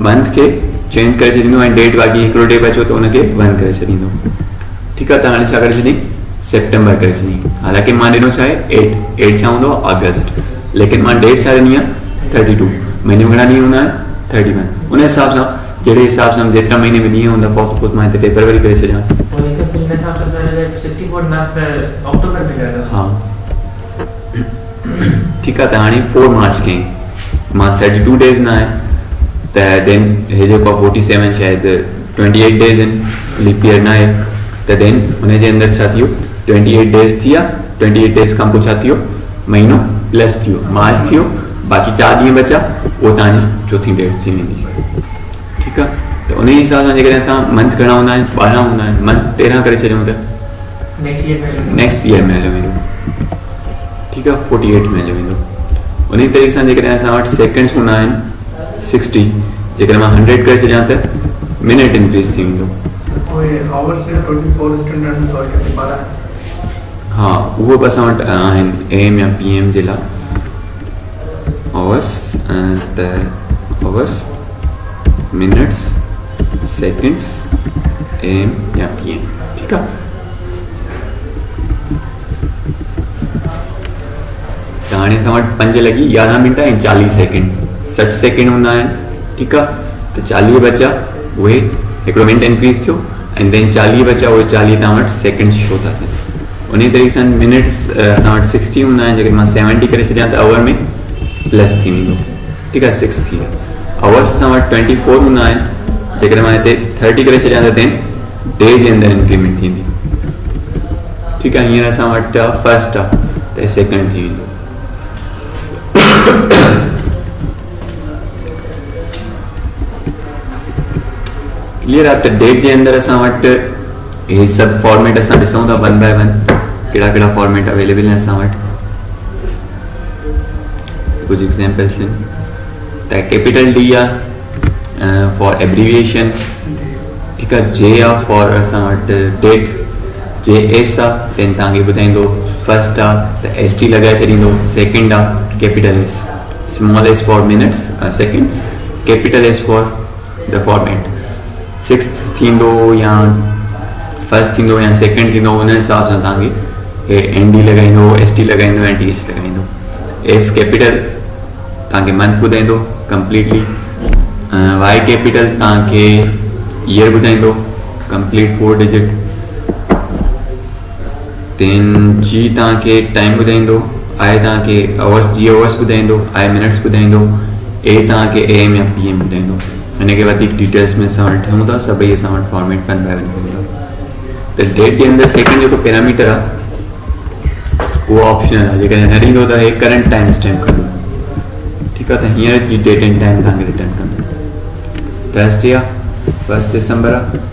मंथ खे चेंज करे छॾींदो ऐं डेट बाक़ी हिकिड़ो डे बचो त हुनखे 1 करे छॾींदो, ठीकु आहे। त हाणे छा करे छॾी, सेप्टेम्बर करे छॾी। हालांकि मां ॾिनो छा आहे 8 छा हूंदो अगस्त, लेकिन मां डेट छा ॾिनी आहे 32। महीने में घणा ॾींहं हूंदा आहिनि 31। उन हिसाब सां जहिड़े हिसाब सां जेतिरा महीने में ॾींहं हूंदा फॉर सपोज मां हिते फेब्रुवरी करे छॾियांसि। हा, ठीकु आहे। त हाणे 4 मार्च कयईं, मां 32 डेज़ न आहे त देन हे जेको आहे 47 शायदि 28 डेज़ आहिनि, लीप ईयर न आहे, त देन हुनजे अंदरि छा थी वियो 28 डेज़ थी विया। 28 डेज़ खां पोइ छा थी वियो, महीनो प्लस थी वियो, मार्च थी वियो, बाक़ी 4 ॾींहं बचा, उहो तव्हांजी चौथी डेट थी वेंदी, ठीकु आहे। त उन हिसाब सां जेकॾहिं असां मंथ घणा हूंदा आहिनि, 12 हूंदा आहिनि, मंथ 13 करे छॾियूं त नेक्स्ट ईयर में हलियो वेंदो, ठीकु आहे। 48 में हलियो वेंदो। उन तरीक़े सां जेकॾहिं असां वटि सेकेंड्स हूंदा आहिनि 60, जेकॾहिं मां 100 करे छॾियां त मिनट इंक्रीज़ थी वेंदो। हा, उहो बि असां वटि आहिनि AM या PM जे लाइ आवर्स, त आवर्स, मिनट्स, सेकेंड्स, AM या PM, ठीकु आहे। त हाणे तव्हां वटि 5 लॻी 11 मिंट ऐं 40 सेकेंड, 60 सेकेंड हूंदा आहिनि, ठीकु आहे। त 40 बचा, उहे हिकिड़ो मिंट इंक्रीज़ थियो, ऐं देन 40 बचा, उहे 40 तव्हां वटि सेकेंड शो था थियनि। उन तरीक़े सां मिनट्स असां वटि 60 हूंदा आहिनि, जेकर मां 70 करे छॾियां त आवर में प्लस थी वेंदो, ठीकु आहे, 6 थी विया। आवर्स असां वटि 24 हूंदा आहिनि, जेकर मां हिते 30 करे छॾियां त देन डे जे अंदरि इंक्रीमेंट थींदी, ठीकु आहे। हींअर असां वटि फर्स्ट आहे त सेकेंड थी वेंदो। क्लियर आहे। त डेट जे अंदरि असां वटि हे सभु फॉर्मेट असां ॾिसूं था 1 बाय 1 कहिड़ा कहिड़ा फॉर्मेट अवेलेबल आहिनि असां वटि। कुछ एग्जांपल्स आहिनि त कैपिटल डी आहे फॉर एब्रीविएशन, ठीकु आहे। जे आहे फॉर असां वटि डेट, जे एस आहे देन तव्हांखे ॿुधाईंदो फर्स्ट आहे त एस टी लॻाए छॾींदो, सेकेंड आहे capital S, small S for minutes seconds, capital S for the format, six थींदो या फर्स्ट थींदो या सेकेंड थींदो, उन हिसाब सां तव्हांखे एन डी लॻाईंदो, एस टी लॻाईंदो ऐं टी एच लॻाईंदो। एफ कैपिटल तव्हांखे मंथ ॿुधाईंदो कंप्लीटली, वाई कैपिटल तव्हांखे ईयर ॿुधाईंदो कंप्लीट 4 डिजिट, देन जी तव्हांखे टाइम ॿुधाईंदो, आई तव्हांखे आवर्स जी आवर्स ॿुधाईंदो, आई मिनट्स ॿुधाईंदो, ए तव्हांखे ए एम या पी एम ॿुधाईंदो। हिनखे वधीक डिटेल्स में असां वटि ठहूं था, सभई असां वटि फॉर्मेट 1 बाय 1 हूंदा। त डेट जे अंदरि सेकेंड जेको पैरामीटर आहे उहो ऑप्शनल आहे, जेकॾहिं न ॾींदो त हे करंट टाइम स्टैम्प कंदो, ठीकु आहे। त हींअर जी डेट एंड टाइम तव्हांखे रिटर्न कंदो। थर्सडे आहे, 1 दिसंबर आहे,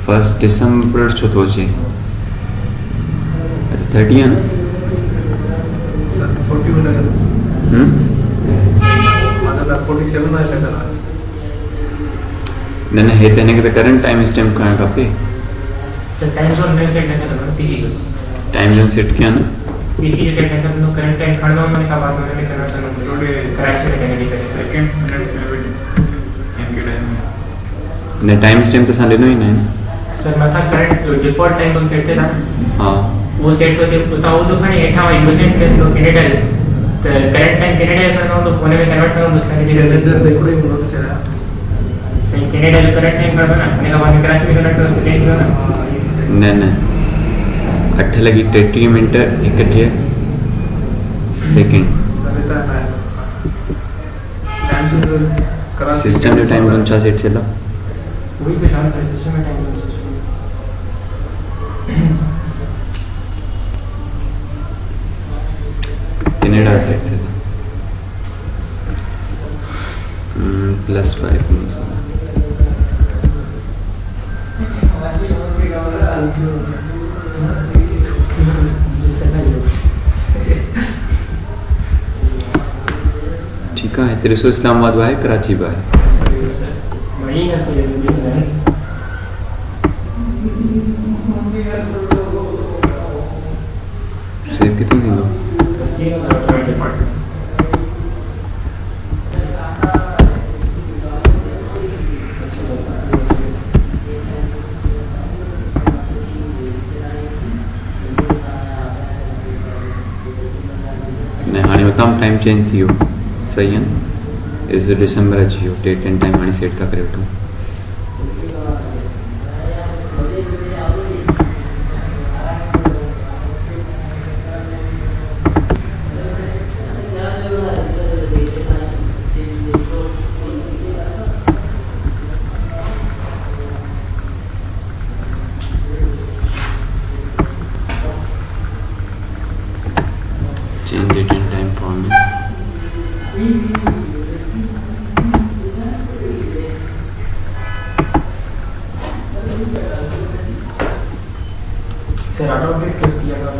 फर्स्ट दिसंबर छो थो अचे, 30 आहे न, न न हे त हिनखे त करंट टाइम स्टैम्प करणु खपे। टाइम ज़ोन में सेट न कंदो पीसी जो, टाइम ज़ोन सेट कया न, पीसी जो सेट न कंदो, करंट टाइम खणंदो हुन खां बाद में कन्वर्ट कंदो ज़रूरी क्रैश करे सेकंड्स मिनट्स में भी एम के टाइम में न टाइम स्टैम्प त असां ॾिनो ई न आहे। सर मथा current default time zone set था, हाँ वो सेट होते उतां वो तो खणी हेठां यूसेंट के तो कैनेडा त करंट टाइम कैनेडा करनो तो कोने में कन्वर्ट करो उसका जी रजिस्टर देखो ही बोलो तो चला सही कैनेडा जो करंट टाइम कर दो ना, अपने का बाद में क्रैश में कन्वर्ट करो चेंज करो ना। न न 8:33 सेकेंड सिस्टम जो टाइम ज़ोन छा सेट थियल आहे, वही पहचान कर सिस्टम में टाइम ज़ोन कैनेडा सेट थियल आहे +5 ठीकु आहे। हिते ॾिसो इस्लामाबाद बि आहे, कराची बि आहे। सेव किथां थींदो, न हाणे हुतां टाइम चेंज थी वियो, सही आहे न, इस दिसंबर अची वियो, डेट एंड टाइम हाणे सेट था करे वठूं। Change date and time format. Sir adopt date किस दिया था,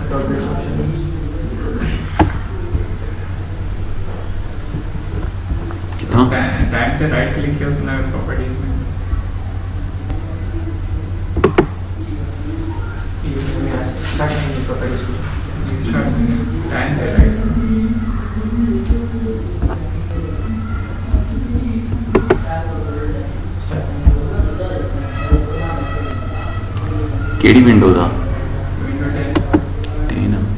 अडॉप्ट डेट ऑप्शन कितना टाइम पे राइट क्लिक किया उसने प्रॉपर्टीज में टाइम पे राइट केड़ी विंडो था विंडो 10 10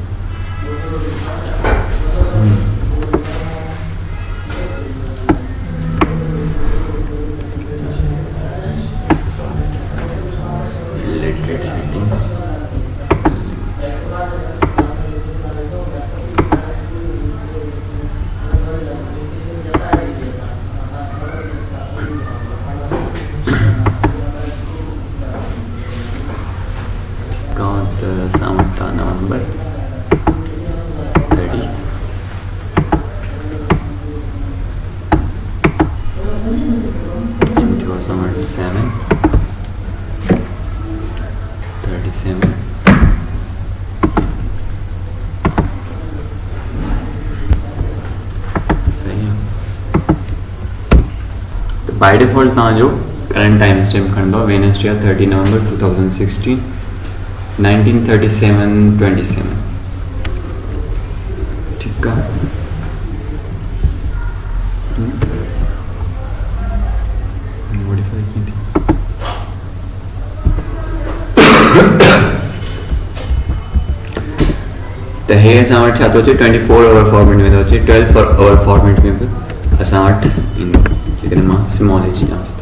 बाय डिफॉल्ट तव्हांजो करंट टाइम स्टैम्प खणंदो वेनसडे 30 नवंबर 2016 1937:27 ठीकु आहे। मॉडिफाई की थी त हे असां वटि छा थो अचे 24 आवर फॉर्मेट में थो अचे 12 आवर फॉर्मेट में बि असां वटि ईंदो जेकॾहिं मां स्मॉल एच ॾियांसि त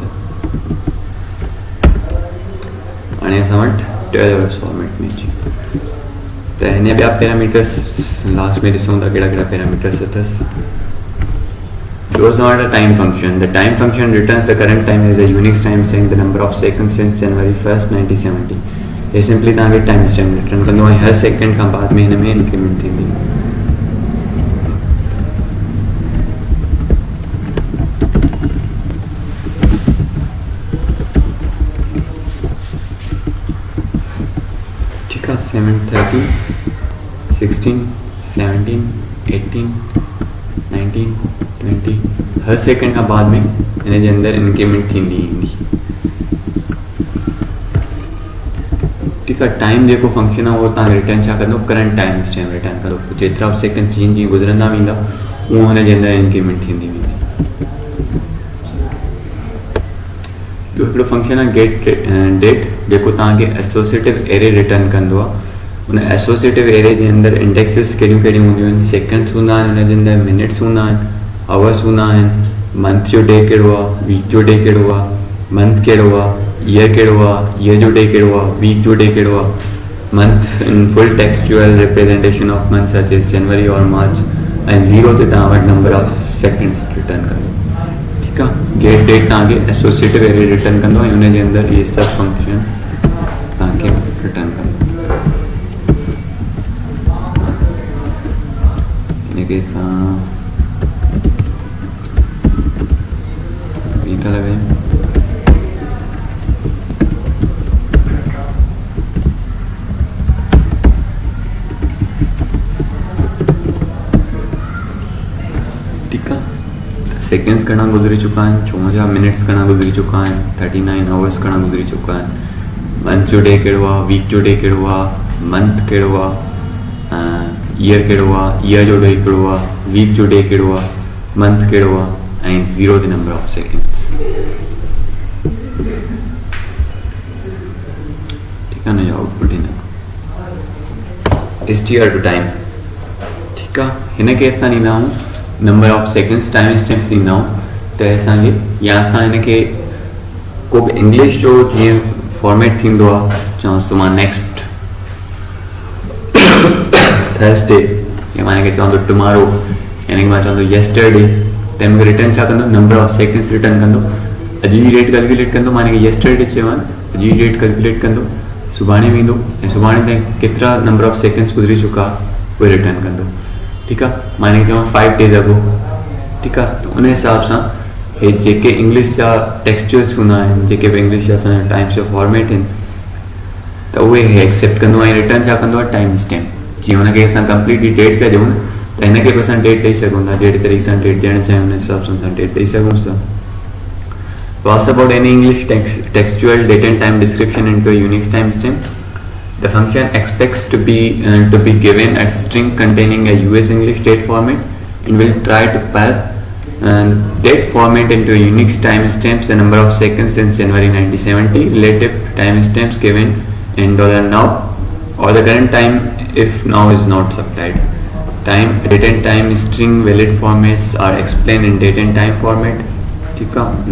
हाणे असां वटि 12 आवर्स फॉर्मेट में अची त हिन ॿिया पैरामीटर्स लास्ट में ॾिसूं था कहिड़ा कहिड़ा पैरामीटर्स अथसि। ॿियो असां वटि time function the time function returns the current time is a unique time saying the number of second since January 1 1970 ये सिंपली तव्हांखे टाइम स्टैम्प रिटर्न कंदो ऐं हर सेकेंड खां बाद में हिन में इंक्रीमेंट थींदी। ठीक है 7 30 16 17 18 19 20 हर सेकेंड खां बाद में हिन जे अंदरि इंक्रीमेंट थींदी ईंदी। ठीक है टाइम जेको फंक्शन आहे उहो तव्हां रिटर्न छा कंदो करंट टाइम स्टैम्प रिटर्न कंदो जेतिरा सेकेंड जीअं जीअं गुज़रंदा वेंदा उहो हुन जे अंदरि इंक्रीमेंट थींदी वेंदी। ॿियो हिकिड़ो फंक्शन आहे गेट डेट जेको तव्हांखे एसोसिएटिव एरे रिटर्न कंदो आहे। उन एसोसिएटिव एरे जे अंदरि इंडेक्सिस कहिड़ियूं कहिड़ियूं हूंदियूं आहिनि सेकेंड्स हूंदा आहिनि हुन जे अंदरि मिनट्स हूंदा आहिनि आवर्स हूंदा आहिनि मंथ जो डे कहिड़ो आहे वीक जो डे कहिड़ो आहे मंथ कहिड़ो आहे ईयर कहिड़ो आहे ईयर जो डे कहिड़ो आहे वीक जो डे कहिड़ो आहे month in full textual representation of month such as January और मार्च ऐं ज़ीरो ते तव्हां वटि नंबर ऑफ सेकेंड्स रिटर्न कंदो। ठीकु आहे गेट डेट तव्हांखे एसोसिएटिव एरे रिटर्न कंदो ऐं हुन जे अंदरि इहे सभु फंक्शन तव्हांखे रिटर्न कंदो। हिनखे असां ईअं था लॻायूं सेकेंड्स घणा गुज़री चुका आहिनि 54 मिनट्स घणा गुज़री चुका आहिनि 39 आवर्स घणा गुज़री चुका आहिनि मंथ जो डे कहिड़ो आहे वीक जो डे कहिड़ो आहे मंथ कहिड़ो आहे ईयर कहिड़ो आहे ईयर जो डे कहिड़ो आहे वीक जो डे कहिड़ो आहे मंथ कहिड़ो आहे ऐं zero the number of seconds. ठीकु आहे न आउटपुट हिन एसटीआर टू टाइम। ठीकु आहे हिनखे असां ॾींदा आहियूं number of seconds time stamp ॾींदा आहियूं त असांखे या असां हिनखे को बि इंग्लिश जो जीअं फॉर्मेट थींदो आहे चवांसि मां नेक्स्ट थर्सडे या मां हिनखे चवां थो टुमारो यानी कि मां चवां थो येस्टरडे त मूंखे रिटर्न छा कंदो नंबर ऑफ सेकेंड्स रिटर्न कंदो अॼु जी डेट कैलकुलेट कंदो मां हिनखे येस्टरडे चयो आहे अॼु जी डेट कैलकुलेट कंदो सुभाणे वेंदो ऐं सुभाणे ताईं केतिरा नंबर ऑफ सेकेंड्स गुज़री चुका उहे रिटर्न कंदो। ठीकु आहे मां हिनखे चवां 5 days अगो। ठीकु आहे त उन हिसाब सां हे जेके इंग्लिश जा टेक्सचुअल्स हूंदा आहिनि जेके बि इंग्लिश जा असांजा टाइम्स जा फॉर्मेट आहिनि त उहे हे एक्सेप्ट कंदो ऐं रिटर्न छा कंदो आहे टाइम स्टैम्प जीअं हुनखे असां कंप्लीटली डेट पिया ॾियूं न त हिनखे बि असां डेट ॾेई सघूं था जहिड़े तरीक़े सां डेट ॾियणु चाहियूं हुन हिसाब सां असां डेट ॾेई सघूं था। Talks about any English textual date and time description into a Unix timestamp. The function expects to be given a string containing a US English date format and will try to pass date format into a Unix timestamps the number of seconds since January 1970 relative to timestamps given in $now or the current time if now is not supplied. Time, date and time string valid formats are explained in date and time format.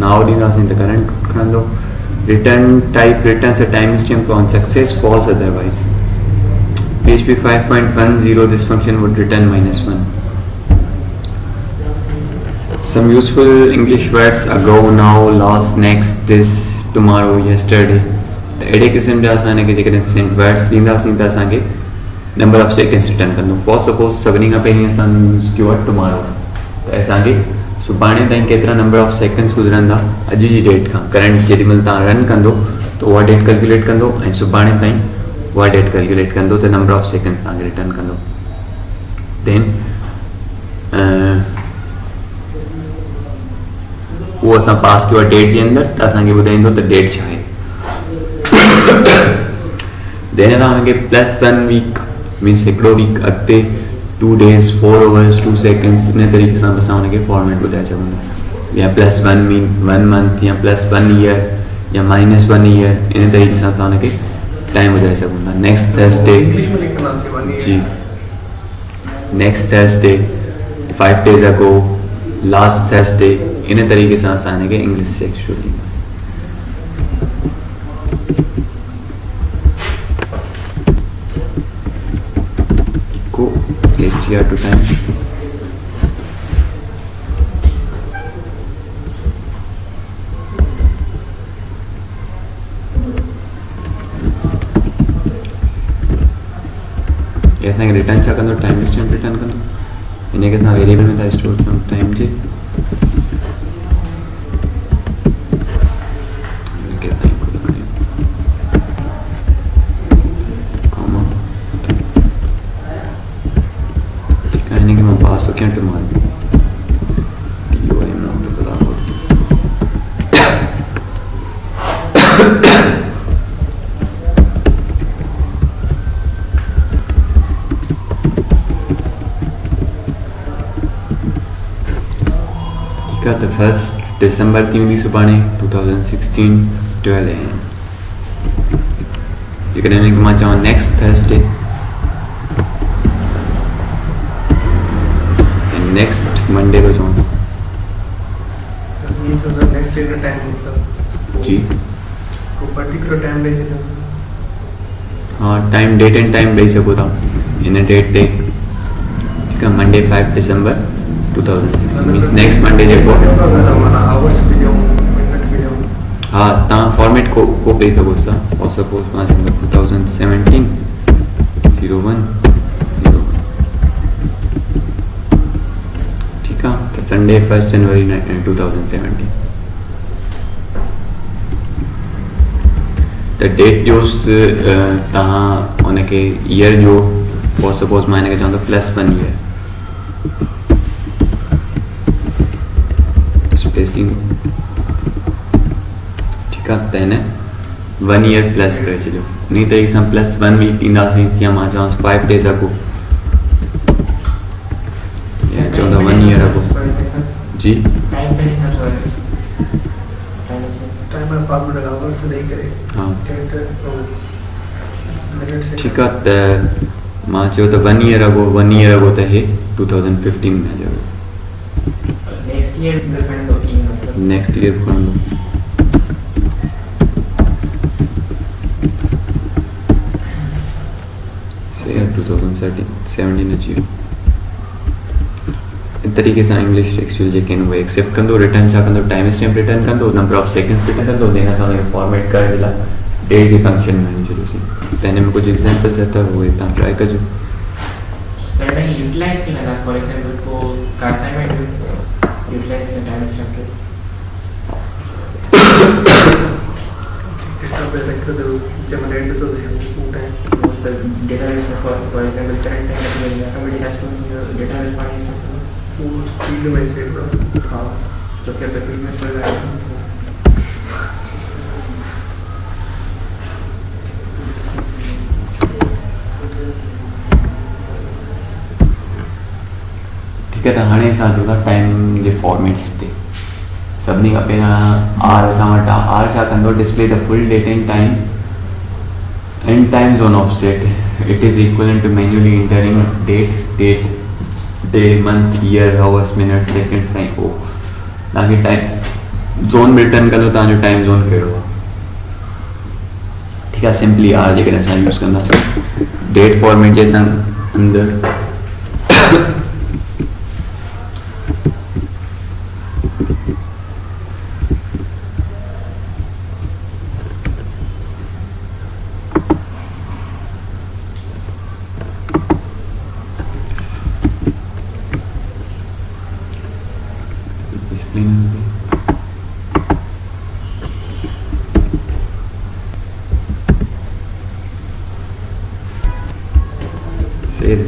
Now in the current return type returns a timestamp on success false otherwise. PHP 5.10 this function would return -1. Some useful English words ago, now, last, next, this, tomorrow, yesterday. The एडे किस्म जा असां हिनखे जेकॾहिं वर्ड्स ॾींदासीं त असांखे नंबर ऑफ सेकेंड्स रिटर्न कंदो। फॉर सपोज सभिनी खां पहिरीं असां यूज़ कयो आहे टुमारो त असांखे सुभाणे ताईं केतिरा नंबर ऑफ सेकेंड्स गुज़रंदा अॼु जी डेट खां करंट जेॾीमहिल तव्हां रन कंदो त उहा डेट कैलकुलेट कंदो ऐं सुभाणे ताईं उहा डेट कैलकुलेट कंदो त नंबर ऑफ सेकेंड्स तव्हांखे रिटर्न कंदो। देन वो असां पास कयो आहे डेट जे अंदरि त असांखे ॿुधाईंदो त डेट छा आहे. देन असां हुनखे +1 वीक मीन्स हिकिड़ो वीक अॻिते 2 days 4 hours 2 seconds इन तरीक़े सां असां हुनखे फॉर्मेट ॿुधाए सघूं था, या +1 मीन 1 month या +1 year या -1 year इन तरीक़े सां असां हुनखे टाइम ॿुधाए सघूं था. नेक्स्ट थर्सडे जी, next Thursday 5 days ago, last Thursday इन तरीक़े सां असां हिनखे इंग्लिश सेक्शुअल ॾींदासीं. को STR to time. असांखे रिटर्न छा कंदो, टाइम स्टैम्प रिटर्न कंदो. हिनखे असां वेरिएबल में था स्टोर कयूं टाइम जे. हिनखे असां कॉमा, ठीकु आहे. हिनखे मां पास थो कयां टुमारो त 1 December थी वेंदी सुभाणे 2016 12 AM. जेकॾहिं हिनखे मां चवां नेक्स्ट थर्सडे ऐं नेक्स्ट मंडे थो चवांसि जी. हाँ, टाइम डेट एंड टाइम ॾेई सघो था हिन डेट ते. ठीकु आहे, Monday 5 December 2016 means next Monday जेको. हाँ, तव्हां फॉर्मेट को ॾेई सघो था. और सपोज मां चवंदो 2017 01 01. ठीकु आहे, त संडे 1 January 2017. त डेट जो तव्हां हुनखे ईयर जो फॉर सपोज मां हिनखे चवंदो +1 year स्पेसिंग. ठीकु आहे, त हिन 1 year प्लस करे छॾियो. उन तरीक़े सां +1 वीक ॾींदासीं. या मां चवांसि 5 days ago या चवंदा 1 year ago जी. हाँ, ठीकु आहे. त मां चयो त 1 year ago त हे 2015 में जो नेक्स्ट ईयर खणंदो. से 2017 अची वियो. इन तरीक़े सां इंग्लिश टेक्सचुअल जेके आहिनि उहे एक्सेप्ट कंदो. रिटर्न छा कंदो, टाइम स्टैम्प रिटर्न कंदो, नंबर ऑफ सेकेंड्स रिटर्न कंदो. देन असां हुनखे फॉर्मेट करण जे लाइ डेट जे फंक्शन में वञी छॾियोसीं. त हिन में कुझु एग्जाम्पल्स अथव, उहे तव्हां ट्राई कजो. यूटिलाइज कीअं कंदा, फॉर एग्जाम्पल को का असाइनमेंट यूटिलाइज में टाइम स्टैम्प के database for example current time somebody has to database finding field में से हाँ तो क्या field में चल रहा है. ठीकु आहे, त हाणे असां अचूं था टाइम जे फॉर्मेट्स ते. सभिनी खां पहिरियां आर असां वटि आहे. आर छा कंदो, display the full date and time and time zone offset. It is equivalent to manually entering date, day, month, year, hours, minutes, seconds ताईं पोइ तव्हांखे टाइम ज़ोन रिटर्न कंदो तव्हांजो टाइम ज़ोन कहिड़ो आहे. ठीकु आहे, सिंपली आर जेकॾहिं असां यूज़ कंदासीं डेट फॉर्मेट जे अंदरि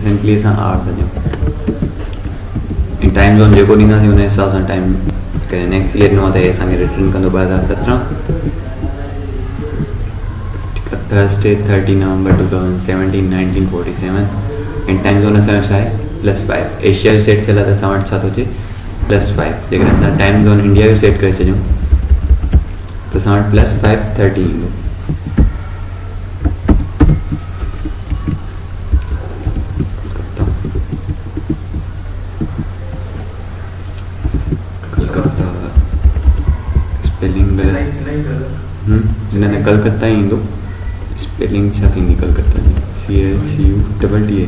सिंपली असां आर था ॾियूं. टाइम ज़ोन जेको ॾींदासीं हुन हिसाब सां टाइम करे नेक्स्ट ईयर नो त असांखे रिटर्न कंदो 2017 Thursday 30 November 2017 1947 and time zone असांजो छा आहे +5 एशिया जो सेट थियल आहे त असां वटि छा थो अचे +5 जेकर असां टाइम ज़ोन इंडिया जो सेट करे छॾियूं त असां वटि +5:30 ईंदो हिन कलकत्ता ई ईंदो स्पेलिंग छा थींदी कलकत्ता जी CLCUTTA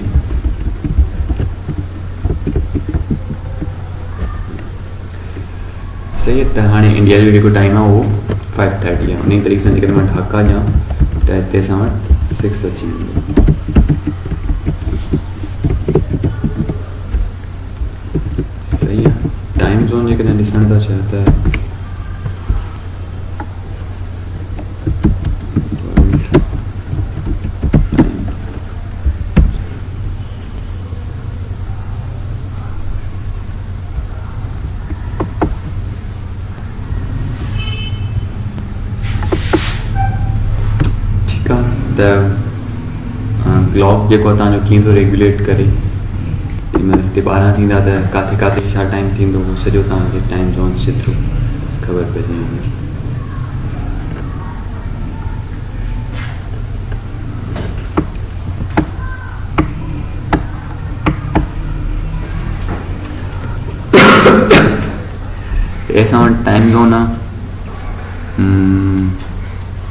सही है। त हाणे इंडिया जो जेको टाइम आहे उहो 5:30 आहे उन तरीक़े सां जेकॾहिं मां ढाका ॾियां त हिते असां वटि 6 अची वेंदो सही आहे। टाइम ज़ोन जेकॾहिं ॾिसण था चाहियो त क्लॉक जेको तव्हांजो कीअं थो रेगुलेट करे मतलब हिते 12 थींदा त किथे किथे छा टाइम थींदो उहो सॼो तव्हांखे टाइम ज़ोन्स जे थ्रू ख़बर पइजी वेंदी असां वटि टाइम ज़ोन आहे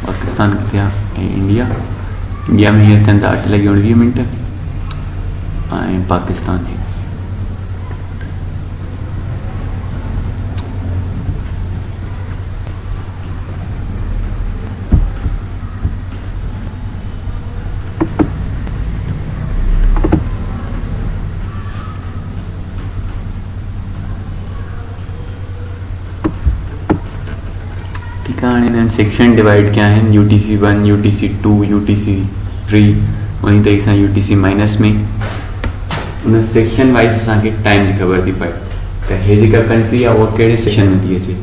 पाकिस्तान किथे आहे ऐं इंडिया में हीअं थियनि था 8:19 ऐं पाकिस्तान जी ठीक है। हाणे सेक्शन डिवाइड कया आहिनि UTC1 UTC2 UTC3 उन तरीक़े सां UTC- में उन सेक्शन वाइज असांखे टाइम जी ख़बर थी पए त हे जेका कंट्री आहे उहा कहिड़े सेक्शन में थी अचे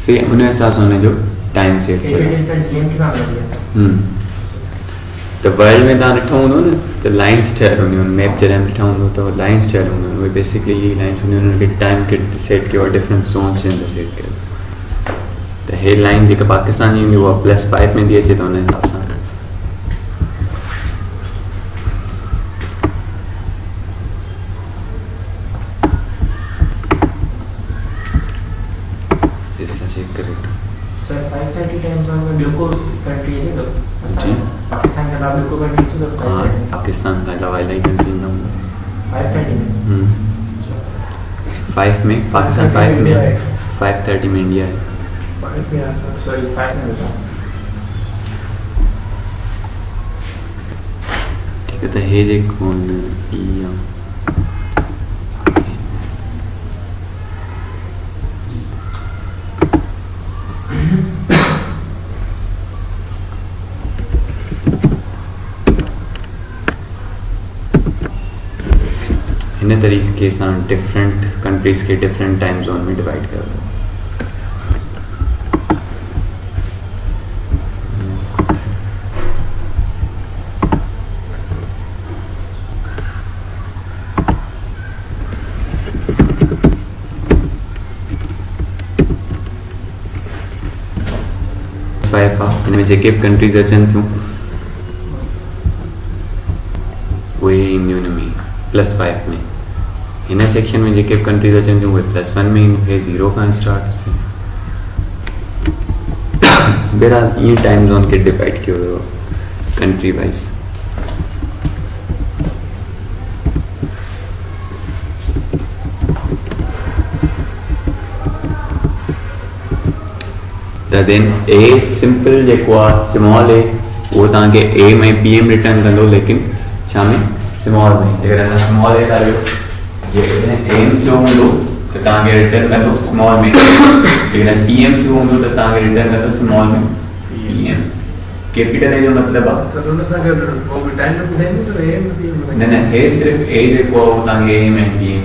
से उन हिसाब सां हुनजो टाइम सेट थियल त वर्ल्ड में तव्हां ॾिठो हूंदो न त लाइन्स ठहियल हूंदियूं आहिनि मैप जॾहिं ॾिठा हूंदो त लाइन्स ठहियल हूंदियूं आहिनि उहे बेसिकली इहे लाइन्स हूंदियूं आहिनि उनखे टाइम खे सेट कयो आहे डिफरेंट ज़ोन्स जे अंदरि सेट कयो त हे लाइन जेका पाकिस्तान जी हूंदी उहा +5 में थी अचे त हुन हिसाब सां चेक करे सर 5:30 टाइम ज़ोन में बिल्कुल कंट्री है तो पाकिस्तान के अलावा बिल्कुल कंट्री है तो हाँ पाकिस्तान का अलावा इलाही कंट्री ना 5:30 में 5 में पाकिस्तान 5 में 5:30 में इंडिया है 5 में सॉरी 5 में बताओ ठीक है। तो हे जे कौन ई इन तरीके से डिफरेंट कंट्रीज के डिफरेंट टाइम जोन में डिवाइड कर दो इनमें जेके कंट्रीज अचन थियूं उहे ईंदियूं इन में +5 में हिन सेक्शन में जेके कंट्रीज अचनि थियूं उहे +1 में ईंदियूं हे 0 खां स्टार्ट थियूं बहरहाल ईअं टाइम ज़ोन खे डिवाइड कयो वियो country wise then a simple जेको आहे स्मॉल ए वो तव्हांखे ए में PM रिटर्न कंदो लेकिन छा में स्मॉल में जेकॾहिं तव्हां स्मॉल ए था वियो जेकॾहिं एम थियो हूंदो त तव्हांखे रिटर्न कंदो स्मॉल में जेकॾहिं PM थियो हूंदो त तव्हांखे रिटर्न कंदो स्मॉल में PM कैपिटल ए जो मतिलबु आहे न हे सिर्फ़ु ए जेको आहे उहो तव्हांखे ए में PM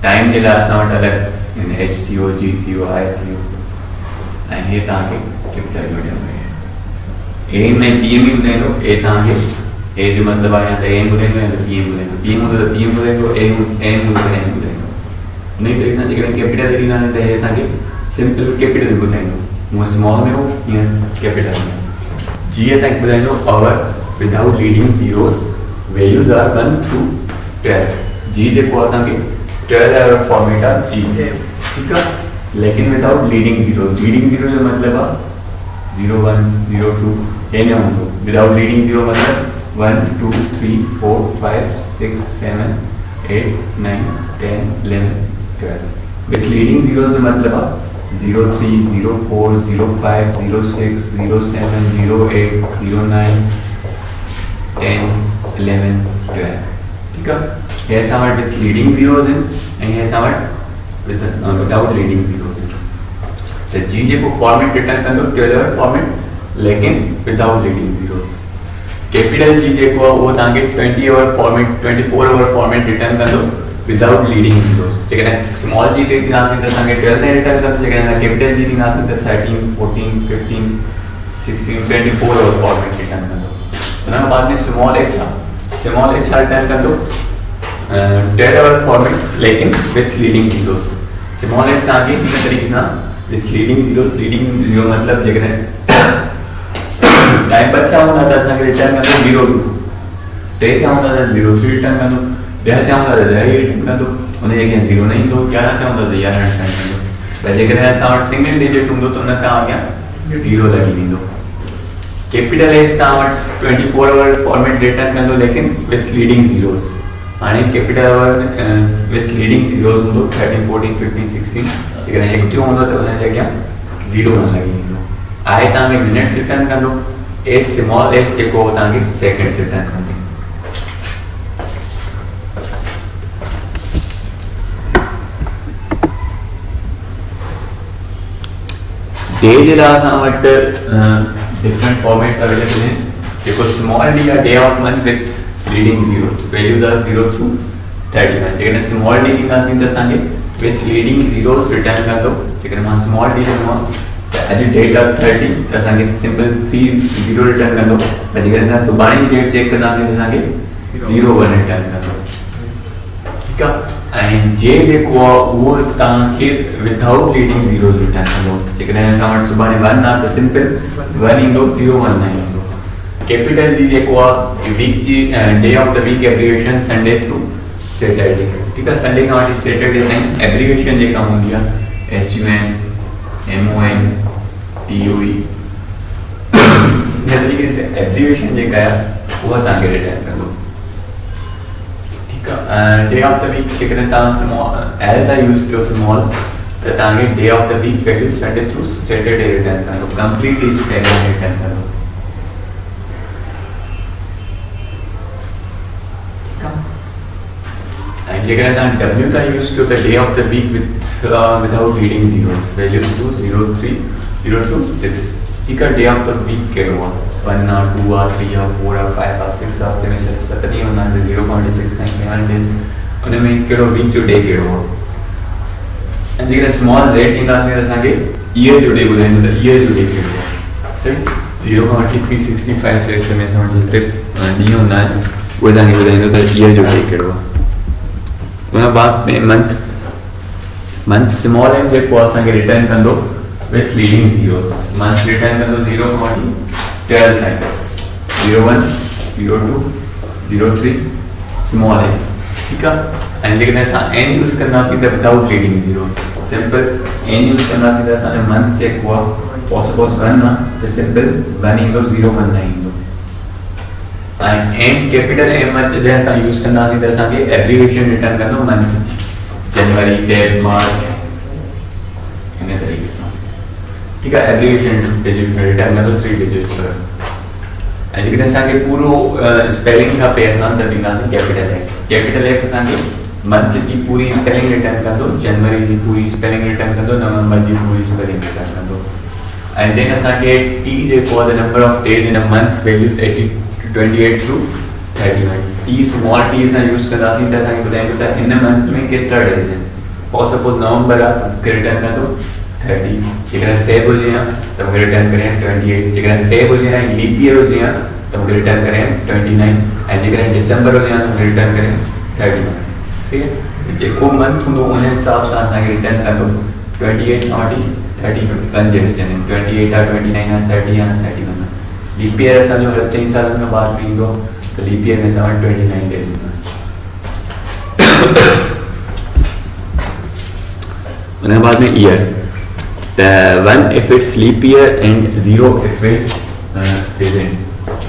टाइम जे लाइ असां वटि अलॻि इन H थियो, G थियो, I थियो ऐं हे तव्हांखे कैपिटल मीडियम में A में PM ई ॿुधाईंदो A तव्हांखे A जो मतिलबु आहे या त AM ॿुधाईंदो या त PM ॿुधाईंदो PM हूंदो त PM ॿुधाईंदो AM हूंदो त AM ॿुधाईंदो उन ई तरीक़े सां जेकॾहिं कैपिटल ॾींदासीं त हे असांखे सिंपल कैपिटल ॿुधाईंदो हूअं स्मॉल में हो हीअं कैपिटल में G असांखे ॿुधाईंदो hour without leading zeros values are 1 to 12 G जेको आहे असांखे 12 आवर फॉर्मेट आहे G ठीकु आहे लेकिन without leading zero leading zero जो मतिलबु आहे 0 1 0 2 हे न हूंदो विदाउट लीडिंग ज़ीरो मतिलबु 1 2 3 4 5 6 7 8 9 10 11 12 विथ लीडिंग ज़ीरो जो मतिलबु आहे 0 3 0 4 0 5 0 6 0 7 0 8 0 9 10 11 12 ठीक है ये असां वटि विथ लीडिंग ज़ीरोज़ आहिनि ऐं हे असां वटि विदाउट लीडिंग ज़ीरोज़ आहिनि त जी जेको फॉर्मेट रिटर्न कंदो 12 आवर फॉर्मेट लेकिन without leading zeros capital G जेको आहे उहो तव्हांखे 20 hour format 24 hour format return कंदो विदाउट लीडिंग ज़ीरोज़ जेकॾहिं स्मॉल जी ॾींदासीं त असांखे 12 ताईं रिटर्न कंदो जेकॾहिं असां कैपिटल जी ॾींदासीं त 13 14 15 16 24 आवर फॉर्मेट रिटर्न कंदो उन खां बाद में स्मॉल एच छा रिटर्न कंदो 12 आवर फॉर्मेट लेकिन with leading zeros small H तव्हांखे हिन तरीक़े सां विथ लीडिंग ज़ीरो मतिलबु जेकॾहिं टाइम 2 थिया हूंदा त असांखे रिटर्न कंदो 0 2 3 थिया हूंदा त 0 3 रिटर्न कंदो 10 थिया हूंदा त 10 रिटर्न कंदो उन जे अॻियां 0 न ईंदो 11 थिया हूंदा त 11 रिटर्न कंदो पर जेकॾहिं असां वटि सिंगल डिजिट हूंदो त उन खां अॻियां 0 लॻी वेंदो कैपिटल एच तव्हां वटि 24 आवर फॉर्मेट रिटर्न कंदो लेकिन विथ लीडिंग ज़ीरोज़ हाणे capital hour with leading zeros हूंदो 13 14 15 16 जेकॾहिं 1 थियो हूंदो त उन जे अॻियां 0 न लॻी वेंदो आहे तव्हांखे मिनट्स रिटर्न कंदो एस स्मॉल एस जेको तव्हांखे सेकेंड्स रिटर्न कंदो डे जे लाइ असां वटि डिफरेंट फॉर्मेट्स अवेलेबल आहिनि जेको स्मॉल डी आहे day of month with leading zeros values are 0 to 31 जेकॾहिं स्मॉल डी ॾींदासीं त असांखे विथ लीडिंग ज़ीरोज़ रिटर्न कंदो जेकॾहिं मां स्मॉल डी ॾिनो आहे त अॼु डेट आहे 30 त असांखे सिंपल 3 0 रिटर्न कंदो पर जेकॾहिं असां सुभाणे जी डेट चेक कंदासीं त असांखे 0 1 रिटर्न कंदो ठीकु आहे ऐं जे जेको आहे उहो तव्हांखे विदाउट लीडिंग ज़ीरोज़ रिटर्न कंदो जेकॾहिं असां वटि सुभाणे 1 आहे त सिंपल 1 ईंदो 0 1 न ईंदो कैपिटल जी जेको आहे वीक जी day of the week abbreviation Sunday through Saturday ठीकु आहे संडे खां वठी सैटरडे ताईं एब्रिविएशन जेका हूंदी आहे SUN MON TOE हिन तरीक़े से एब्रिविएशन जेका आहे उहा तव्हांखे रिटर्न कंदो ठीकु आहे डे ऑफ द वीक जेकॾहिं तव्हां स्मॉल एल सां यूज़ कयो स्मॉल त तव्हांखे day of the week value Sunday through Saturday return कंदो कंप्लीटली स्पेलिंग रिटर्न कंदो जेकॾहिं तव्हां W का यूज़ कयो त day of the week without leading zeros values to 0 3 0 to 6 ठीकु आहे डे ऑफ द वीक कहिड़ो आहे 1 आहे 2 आहे 3 आहे 4 आहे 5 आहे 6 आहे हफ़्ते में 7 ॾींहं हूंदा आहिनि 0.6 ताईं 7 डेज़ उन में कहिड़ो वीक जो डे कहिड़ो आहे ऐं जेकॾहिं स्मॉल Z ॾींदासीं त असांखे ईयर जो डे ॿुधाईंदो त ईयर जो डे कहिड़ो आहे सही 0 खां वठी 365 जे विच में असां वटि जेतिरे ॾींहं हूंदा आहिनि उहे तव्हांखे ॿुधाईंदो त ईयर जो डे कहिड़ो आहे उन बाद में मंथ स्मॉल एन जेको असांखे रिटर्न कंदो with leading zeros month return कंदो 0 खां वठी 12 ताईं 01 02 03 स्मॉल एन ठीकु आहे ऐं जेकॾहिं असां एन यूज़ कंदासीं त without leading zeros simple N use कंदासीं त असांजो मंथ जेको आहे सपोज 1 आहे त सिंपल 1 ईंदो 0 1 न ईंदो ऐं एम कैपिटल एम जॾहिं असां यूज़ कंदासीं त असांखे एब्रिविएशन रिटर्न कंदो मंथ जनवरी फेब मार्च हिन तरीक़े सां ठीकु आहे एब्रिविएशन रिटर्न कंदो 3 डिजिट्स पर ऐं जेकॾहिं असांखे पूरो स्पेलिंग खपे असां त ॾींदासीं कैपिटल एफ असांखे मंथ जी पूरी स्पेलिंग रिटर्न कंदो जनवरी जी पूरी स्पेलिंग रिटर्न कंदो नवंबर जी पूरी स्पेलिंग रिटर्न कंदो ऐं देन असांखे टी जेको आहे the number of days in a month values 28 to 31 T small T असां यूज़ कंदासीं त असांखे ॿुधाईंदो त हिन मंथ में केतिरा डेज आहिनि फॉर सपोज नवंबर आ तो रिटर्न कर दो 30, जेकॾहिं फेब हुजे हा त मूंखे रिटर्न करें 28, जेकॾहिं फेब हुजे हा लीप ईयर हुजे हा त मूंखे रिटर्न करें 29, ऐं जेकॾहिं दिसंबर हुजे हा त मूंखे रिटर्न करें 31। ठीक है, जेको मंथ हूंदो उन हिसाब सां असांखे रिटर्न कंदो 28 40 30 पंज विच में 28 आहे 29 आहे 30 आहे 31 आहे। लीप ईयर असांजो हर 4 सालनि खां बाद में ईंदो त लीप ईयर में असां 29 डेज ईंदो। उन खां बाद में year the 1 if it's leap year and 0 if it isn't।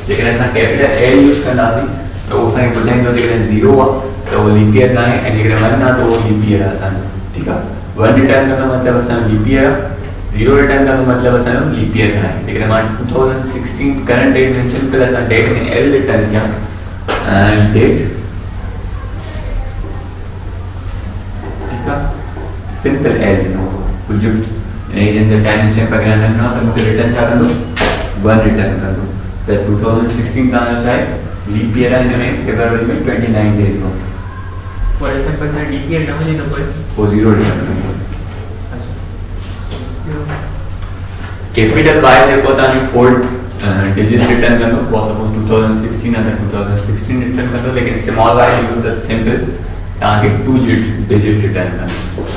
जेकॾहिं असां कैपिटल एल यूज़ कंदासीं त उहो असांखे ॿुधाईंदो जेकॾहिं 0 आहे त उहो लीप ईयर न आहे, ऐं जेकॾहिं 1 आहे त उहो लीप ईयर आहे असांजो। ठीकु आहे, 1 रिटर्न करणु मतिलबु असांजो लीप ईयर आहे, 0 रिटर्न करणु मतिलबु असांजो लीप ईयर न आहे। जेकॾहिं मां 2016 करंट डेट में सिंपल असां डेट में एल रिटर्न कयां डेट, ठीकु आहे, सिंपल एल कुझु टाइम स्टैम्प वगैरह न तो मुझे रिटर्न छा कंदो 1 रिटर्न कंदो। त 2016 तव्हांजो छा आहे लीप ईयर आहे, हिन में फेब्रुअरी में 29 डेज हो। फॉर एग्जांपल अगर लीप ईयर न हुजे त पोइ 0 रिटर्न कंदो। कैपिटल वाई जेको तव्हांजो 4 डिजिट्स रिटर्न कंदो, फॉर सपोज 2016 आहे त 2016 रिटर्न कंदो, लेकिन स्मॉल वाई जेको त सिंपल तव्हांखे 2 डिजिट रिटर्न कंदो।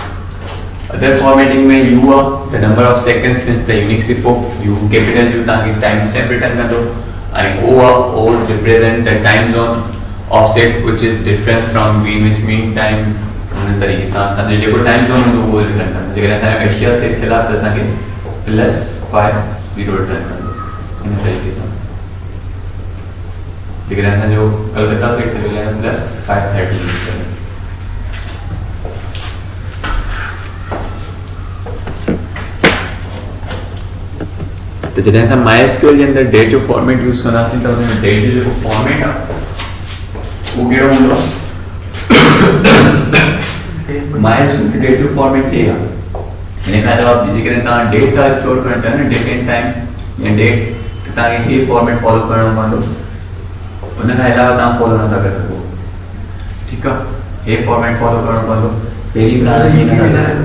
Other formatting में U the number of seconds since the Unix epoch, U capital U ताकि time stamp return कर दो, and O represent the time zone offset which is difference from Greenwich Mean Time। उन तरीके से असां जेको टाइम जोन हूंदो उहो रिटर्न कंदो। जेकॾहिं असांजो एशिया से खिलाफ त असांखे +50 रिटर्न कंदो इन तरीके सां। जेकॾहिं असांजो कलकत्ता से खिलाफ +530। तो जैसे हम MySQL के अंदर डेट जो फॉर्मेट यूज करना है तो उसमें डेट जो फॉर्मेट है वो क्या होगा MySQL के डेट जो फॉर्मेट है इन्हें का जब आप जिक्र करते हैं डेट का स्टोर करते हैं ना डेट एंड टाइम या डेट ताकि ये फॉर्मेट फॉलो करना मान लो उन्हें का अलावा ना फॉलो ना कर सको। ठीक है, ये फॉर्मेट फॉलो करना मान लो पहली ब्रांच ये ना कर सको,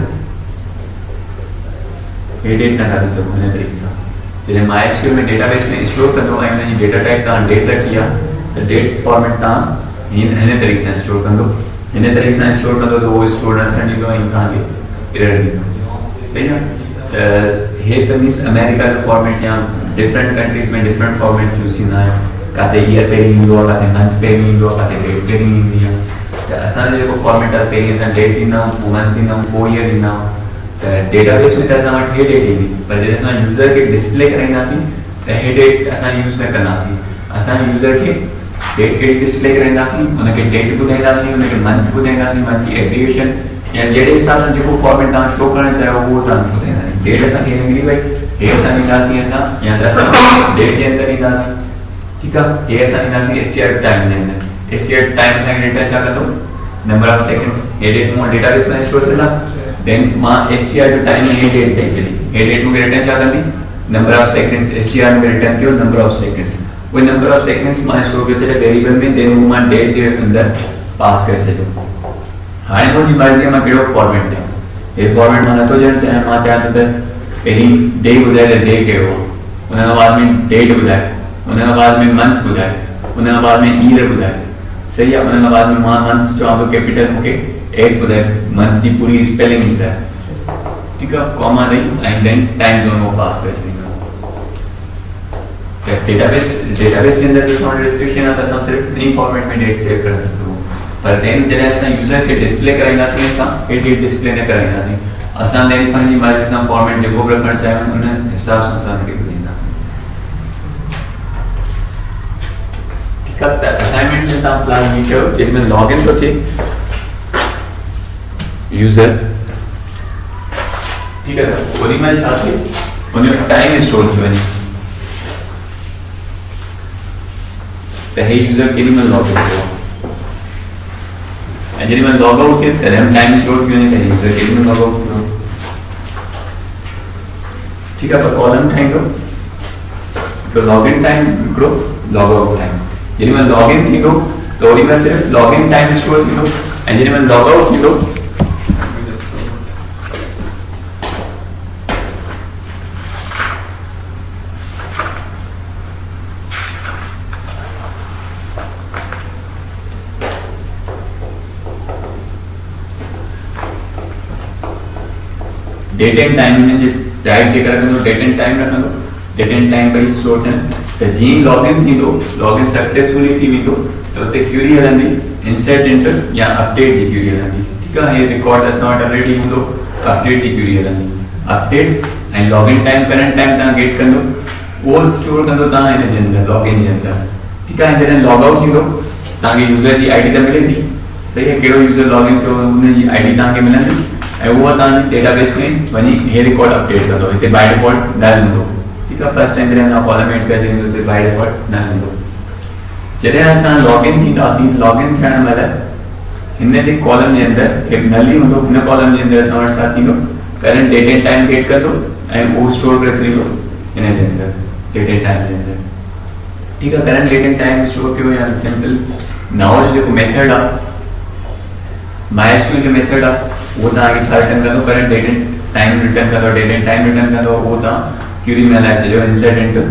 ये डेट ना कर सको इन्हें तरीके से। जैसे MySQL में डेटाबेस में स्टोर कर दो ऐं हुनजी डेटा टाइप तव्हां डेट रखी आहे त डेट फॉर्मेट तव्हां हिन तरीक़े सां स्टोर कंदो, हिन तरीक़े सां स्टोर कंदो त उहो स्टोर न थियणु ॾींदो ऐं तव्हांखे एरर ॾींदो। सही आहे, त हे त मीन्स अमेरिका जो फॉर्मेट या डिफरेंट कंट्रीज़ में डिफरेंट फॉर्मेट यूज़ थींदा आहिनि। काथे ईयर पहिरीं ईंदो आहे, काथे मंथ पहिरीं ईंदो आहे, काथे डेट पहिरीं ईंदी आहे। त असांजो जेको फॉर्मेट आहे पहिरीं असां डेट ॾींदा आहियूं, पोइ मंथ ॾींदा आहियूं, पोइ ईयर ॾींदा आहियूं। त डेटाबेस में त असां वटि हे डेट ईंदी, पर जॾहिं असां यूज़र खे डिस्प्ले कराईंदासीं त हे डेट असां यूज़ न कंदासीं। असां यूज़र खे डेट कहिड़ी डिस्प्ले कराईंदासीं, उनखे डेट ॿुधाईंदासीं, उनखे मंथ ॿुधाईंदासीं, मंथ जी एब्रिविएशन या जहिड़े हिसाब सां जेको फॉर्मेट तव्हां शो करणु चाहियो उहो तव्हांखे ॿुधाईंदासीं। डेट असांखे मिली वई, हे असां ॾींदासीं असां या त असां डेट जे अंदरि ॾींदासीं। ठीकु आहे, हे असां ॾींदासीं STR टाइम जे अंदरि। STR टाइम असांखे रिटर्न छा कंदो नंबर ऑफ सेकंड्स। हे डेट मूं डेटाबेस में स्टोर थियल आहे, देन मां STR जो टाइम में हे डेट ॾेई छॾी, हे डेट मूंखे रिटर्न छा कंदी नंबर ऑफ सेकंड्स। STR में रिटर्न कयो नंबर ऑफ सेकंड्स, वो नंबर ऑफ सेकंड्स मां स्टोर करे छॾिया वेरिएबल में, देन वो मां डेट जे अंदरि पास करे छॾियो। हाणे मुंहिंजी मर्ज़ी मां कहिड़ो फॉर्मेट ॾियां, हे फॉर्मेट मां नथो ॾियणु चाहियां। मां चाहियां थो त पहिरीं डे ॿुधाए त डे कहिड़ो आहे, उन खां बाद में डेट ॿुधाए, उन खां बाद में मंथ ॿुधाए, उन खां बाद में ईयर ॿुधाए। सही आहे, उन खां बाद में मां मंथ चवां थो कैपिटल मूंखे 8 ॿुधाए, मंथ जी पूरी स्पेलिंग ॿुधाए। ठीक है, कॉमा ॾेई ऐं देन टाइम ज़ोन वो पास करे छॾींदो। डेटाबेस जे अंदरि ॾिसण रिस्ट्रिक्शन आहे त असां सिर्फ़ु इन फॉर्मेट में डेट सेव करे सघूं, पर देन जॾहिं असां यूज़र खे डिस्प्ले कराईंदासीं असां हे डेट डिस्प्ले न कराईंदासीं। असां देन पंहिंजी मर्ज़ी सां फॉर्मेट जेको बि रखणु चाहियूं उन हिसाब सां असां हुनखे ॿुधाईंदासीं। ठीकु आहे, त असाइनमेंट में तव्हां प्लान हीअं कयो जेॾी महिल लॉगिन थो थिए यूज़र, ठीक है, ओडी में छा थिए उनजो टाइम स्टोर थी वञे त हे यूज़र केॾी महिल लॉगिन थियो ऐं जेॾी महिल लॉग आउट थिए तॾहिं टाइम स्टोर थी वञे त यूज़र केॾी महिल लॉग आउट थियो। ठीकु आहे, पर कॉलम ठाहींदो हिकिड़ो लॉगिन टाइम, हिकिड़ो लॉग आउट टाइम। जेॾी महिल लॉगिन थींदो त ओॾी महिल सिर्फ़ु लॉगिन टाइम स्टोर थींदो ऐं जेॾी महिल लॉग आउट थींदो डेट एंड टाइम में जो टाइप जेकर रखंदो डेट एंड टाइम रखंदो डेट एंड टाइम पर स्टोर थियन त जी लॉगिन थींदो लॉगिन सक्सेसफुली थी वेंदो तो उते क्यूरी हलंदी इंसर्ट इंटर या अपडेट जी क्यूरी हलंदी ठीक है ये रिकॉर्ड असां वटि ऑलरेडी हूंदो अपडेट जी क्यूरी हलंदी update and login time current time तव्हां गेट कंदो वो स्टोर कंदो तव्हां हिन जे अंदर लॉगिन जे अंदर ठीक है जॾहिं लॉग आउट थींदो तव्हांखे यूज़र जी आईडी त मिले थी सही है कहिड़ो यूज़र लॉगिन थियो हुन जी आईडी तव्हांखे मिलंदी ऐं उहा तव्हांजे डेटाबेस में वञी हे रिकॉर्ड अपडेट कंदो हिते बाय डिफॉल्ट न हूंदो ठीक है फर्स्ट टाइम जॾहिं असां कॉलम एड करे सघंदो हिते बाय डिफॉल्ट न हूंदो जॾहिं असां लॉगिन थींदासीं लॉगिन थियण महिल हिन जे कॉलम जे अंदर हिकु नली हूंदो हिन कॉलम जे अंदर असां वटि छा थींदो current date and time get कंदो ऐं उहो स्टोर करे छॾींदो हिन जे अंदर डेट एंड टाइम जे अंदर ठीक है current date and time store कयो या सिंपल नाउ जो मेथड आहे माइस्क्यूएल जो मेथड आहे वो तव्हांखे छा रिटर्न कंदो current date and time return कंदो डेट एंड टाइम रिटर्न कंदो उहो तव्हां क्यूरी में हलाए छॾियो इंसर्ट इंटू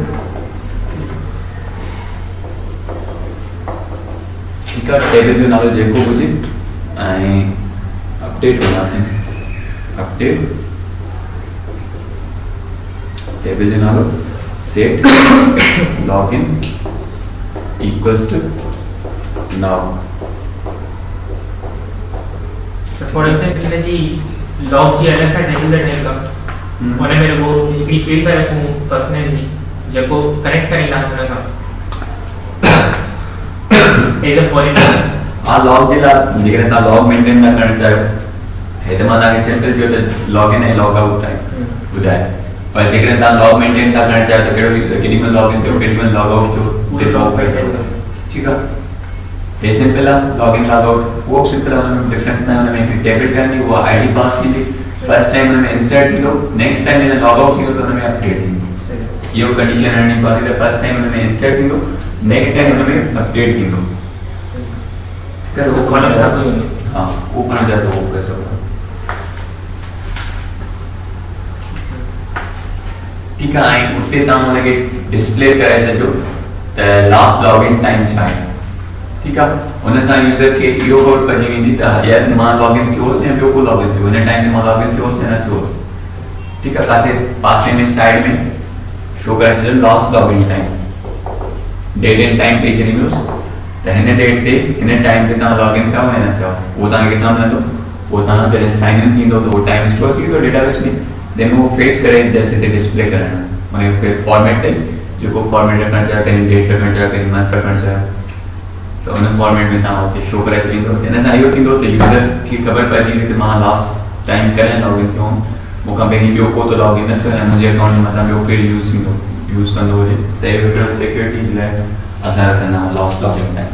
ठीक आहे टेबल जो नालो जेको हुजे ऐं अपडेट कंदासीं अपडेट टेबल जो नालो set login equals to now for example जी लॉग जी अलग सा टेबल टाइप का उन में वो हिकड़ी फील्ड पर रखूं फर्स्ट नेम जी जेको कनेक्ट करेला हुन सां एज अ फॉर एग्जांपल आ लॉग जे ला जेकर तव्हां लॉग मेंटेन न करणु चाहियो हे त मां तव्हांखे सिंपल जो त लॉगिन ऐं लॉग आउट टाइम ॿुधाए पर जेकर तव्हां लॉग मेंटेन था करणु चाहियो त कहिड़ो केॾीमहिल लॉगिन थियो केॾीमहिल लॉग आउट थियो ते लॉग करे ठीकु आहे ये सिंपल आहे लॉगिन लॉग आउट वो सिंपल आहे हुन में डिफरेंस न हुन में डेबिट करनी वो आईडी पास थींदी फर्स्ट टाइम हुन में इंसर्ट थींदो नेक्स्ट टाइम जॾहिं लॉग आउट थींदो त हुन में अपडेट थींदो इहो कंडीशन हणणी पवंदी त फर्स्ट टाइम हुन में इंसर्ट थींदो नेक्स्ट टाइम हुन में अपडेट थींदो कर वो कॉलम सा हां वो पण जा तो वो कर सकता ठीक आहे ऐं उते तव्हां हुनखे डिस्प्ले कराए छॾियो त लास्ट लॉगिन टाइम छा आहे ठीकु आहे हुन सां यूज़र खे इहो ख़बर पइजी वेंदी त यार मां लॉगिन थियो हुउसि ऐं ॿियो को लॉगिन थियो हिन टाइम ते मां लॉगिन थियो हुउसि ऐं न थियो हुउसि ठीकु आहे किथे पासे में साइड में शो करे छॾियो last login time date and time ॾेई छॾींदुसि त हिन डेट ते हिन टाइम ते तव्हां लॉगिन थियो ऐं न थियो उहो तव्हांखे किथां मिलंदो उहो तव्हां जॾहिं साइन इन थींदो त उहो टाइम स्टोर थी वेंदो डेटाबेस में देन वो फिक्स करे जैसे हिते डिस्प्ले करणु हुनखे फिर फॉर्मेट ते जेको फॉर्मेट रखणु चाहियो कहीं डेट रखणु चाहियो कहीं मंथ रखणु चाहियो तो उन फॉर्मेट में तव्हां हुते शो करे छॾींदो हिन सां इहो थींदो त यूज़र खे ख़बर पइजी वेंदी त मां लास्ट टाइम कॾहिं लॉगिन थियो मूंखां पहिरीं ॿियो को त लॉगिन न थियो ऐं मुंहिंजे अकाउंट में मथां ॿियो केरु यूज़ कंदो हुजे त इहो हिकिड़ो सिक्योरिटी जे लाइ असां रखंदा आहियूं लास्ट लॉगिन टाइम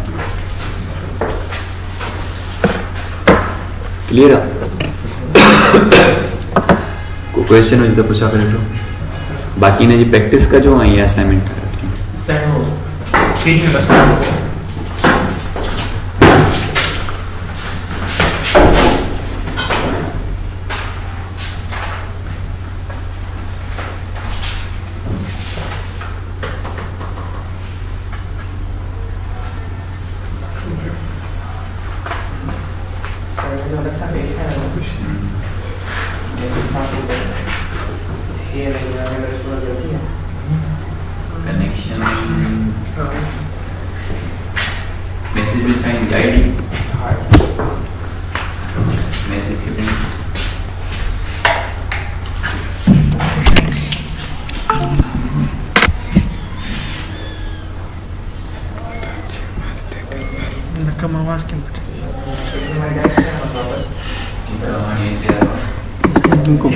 क्लियर आहे को क्वेश्चन हुजे त पुछा करे वठो बाक़ी हिन जी प्रैक्टिस कजो ऐं इहा assignment connection message will sign the ID message given कम आवाज के तुमको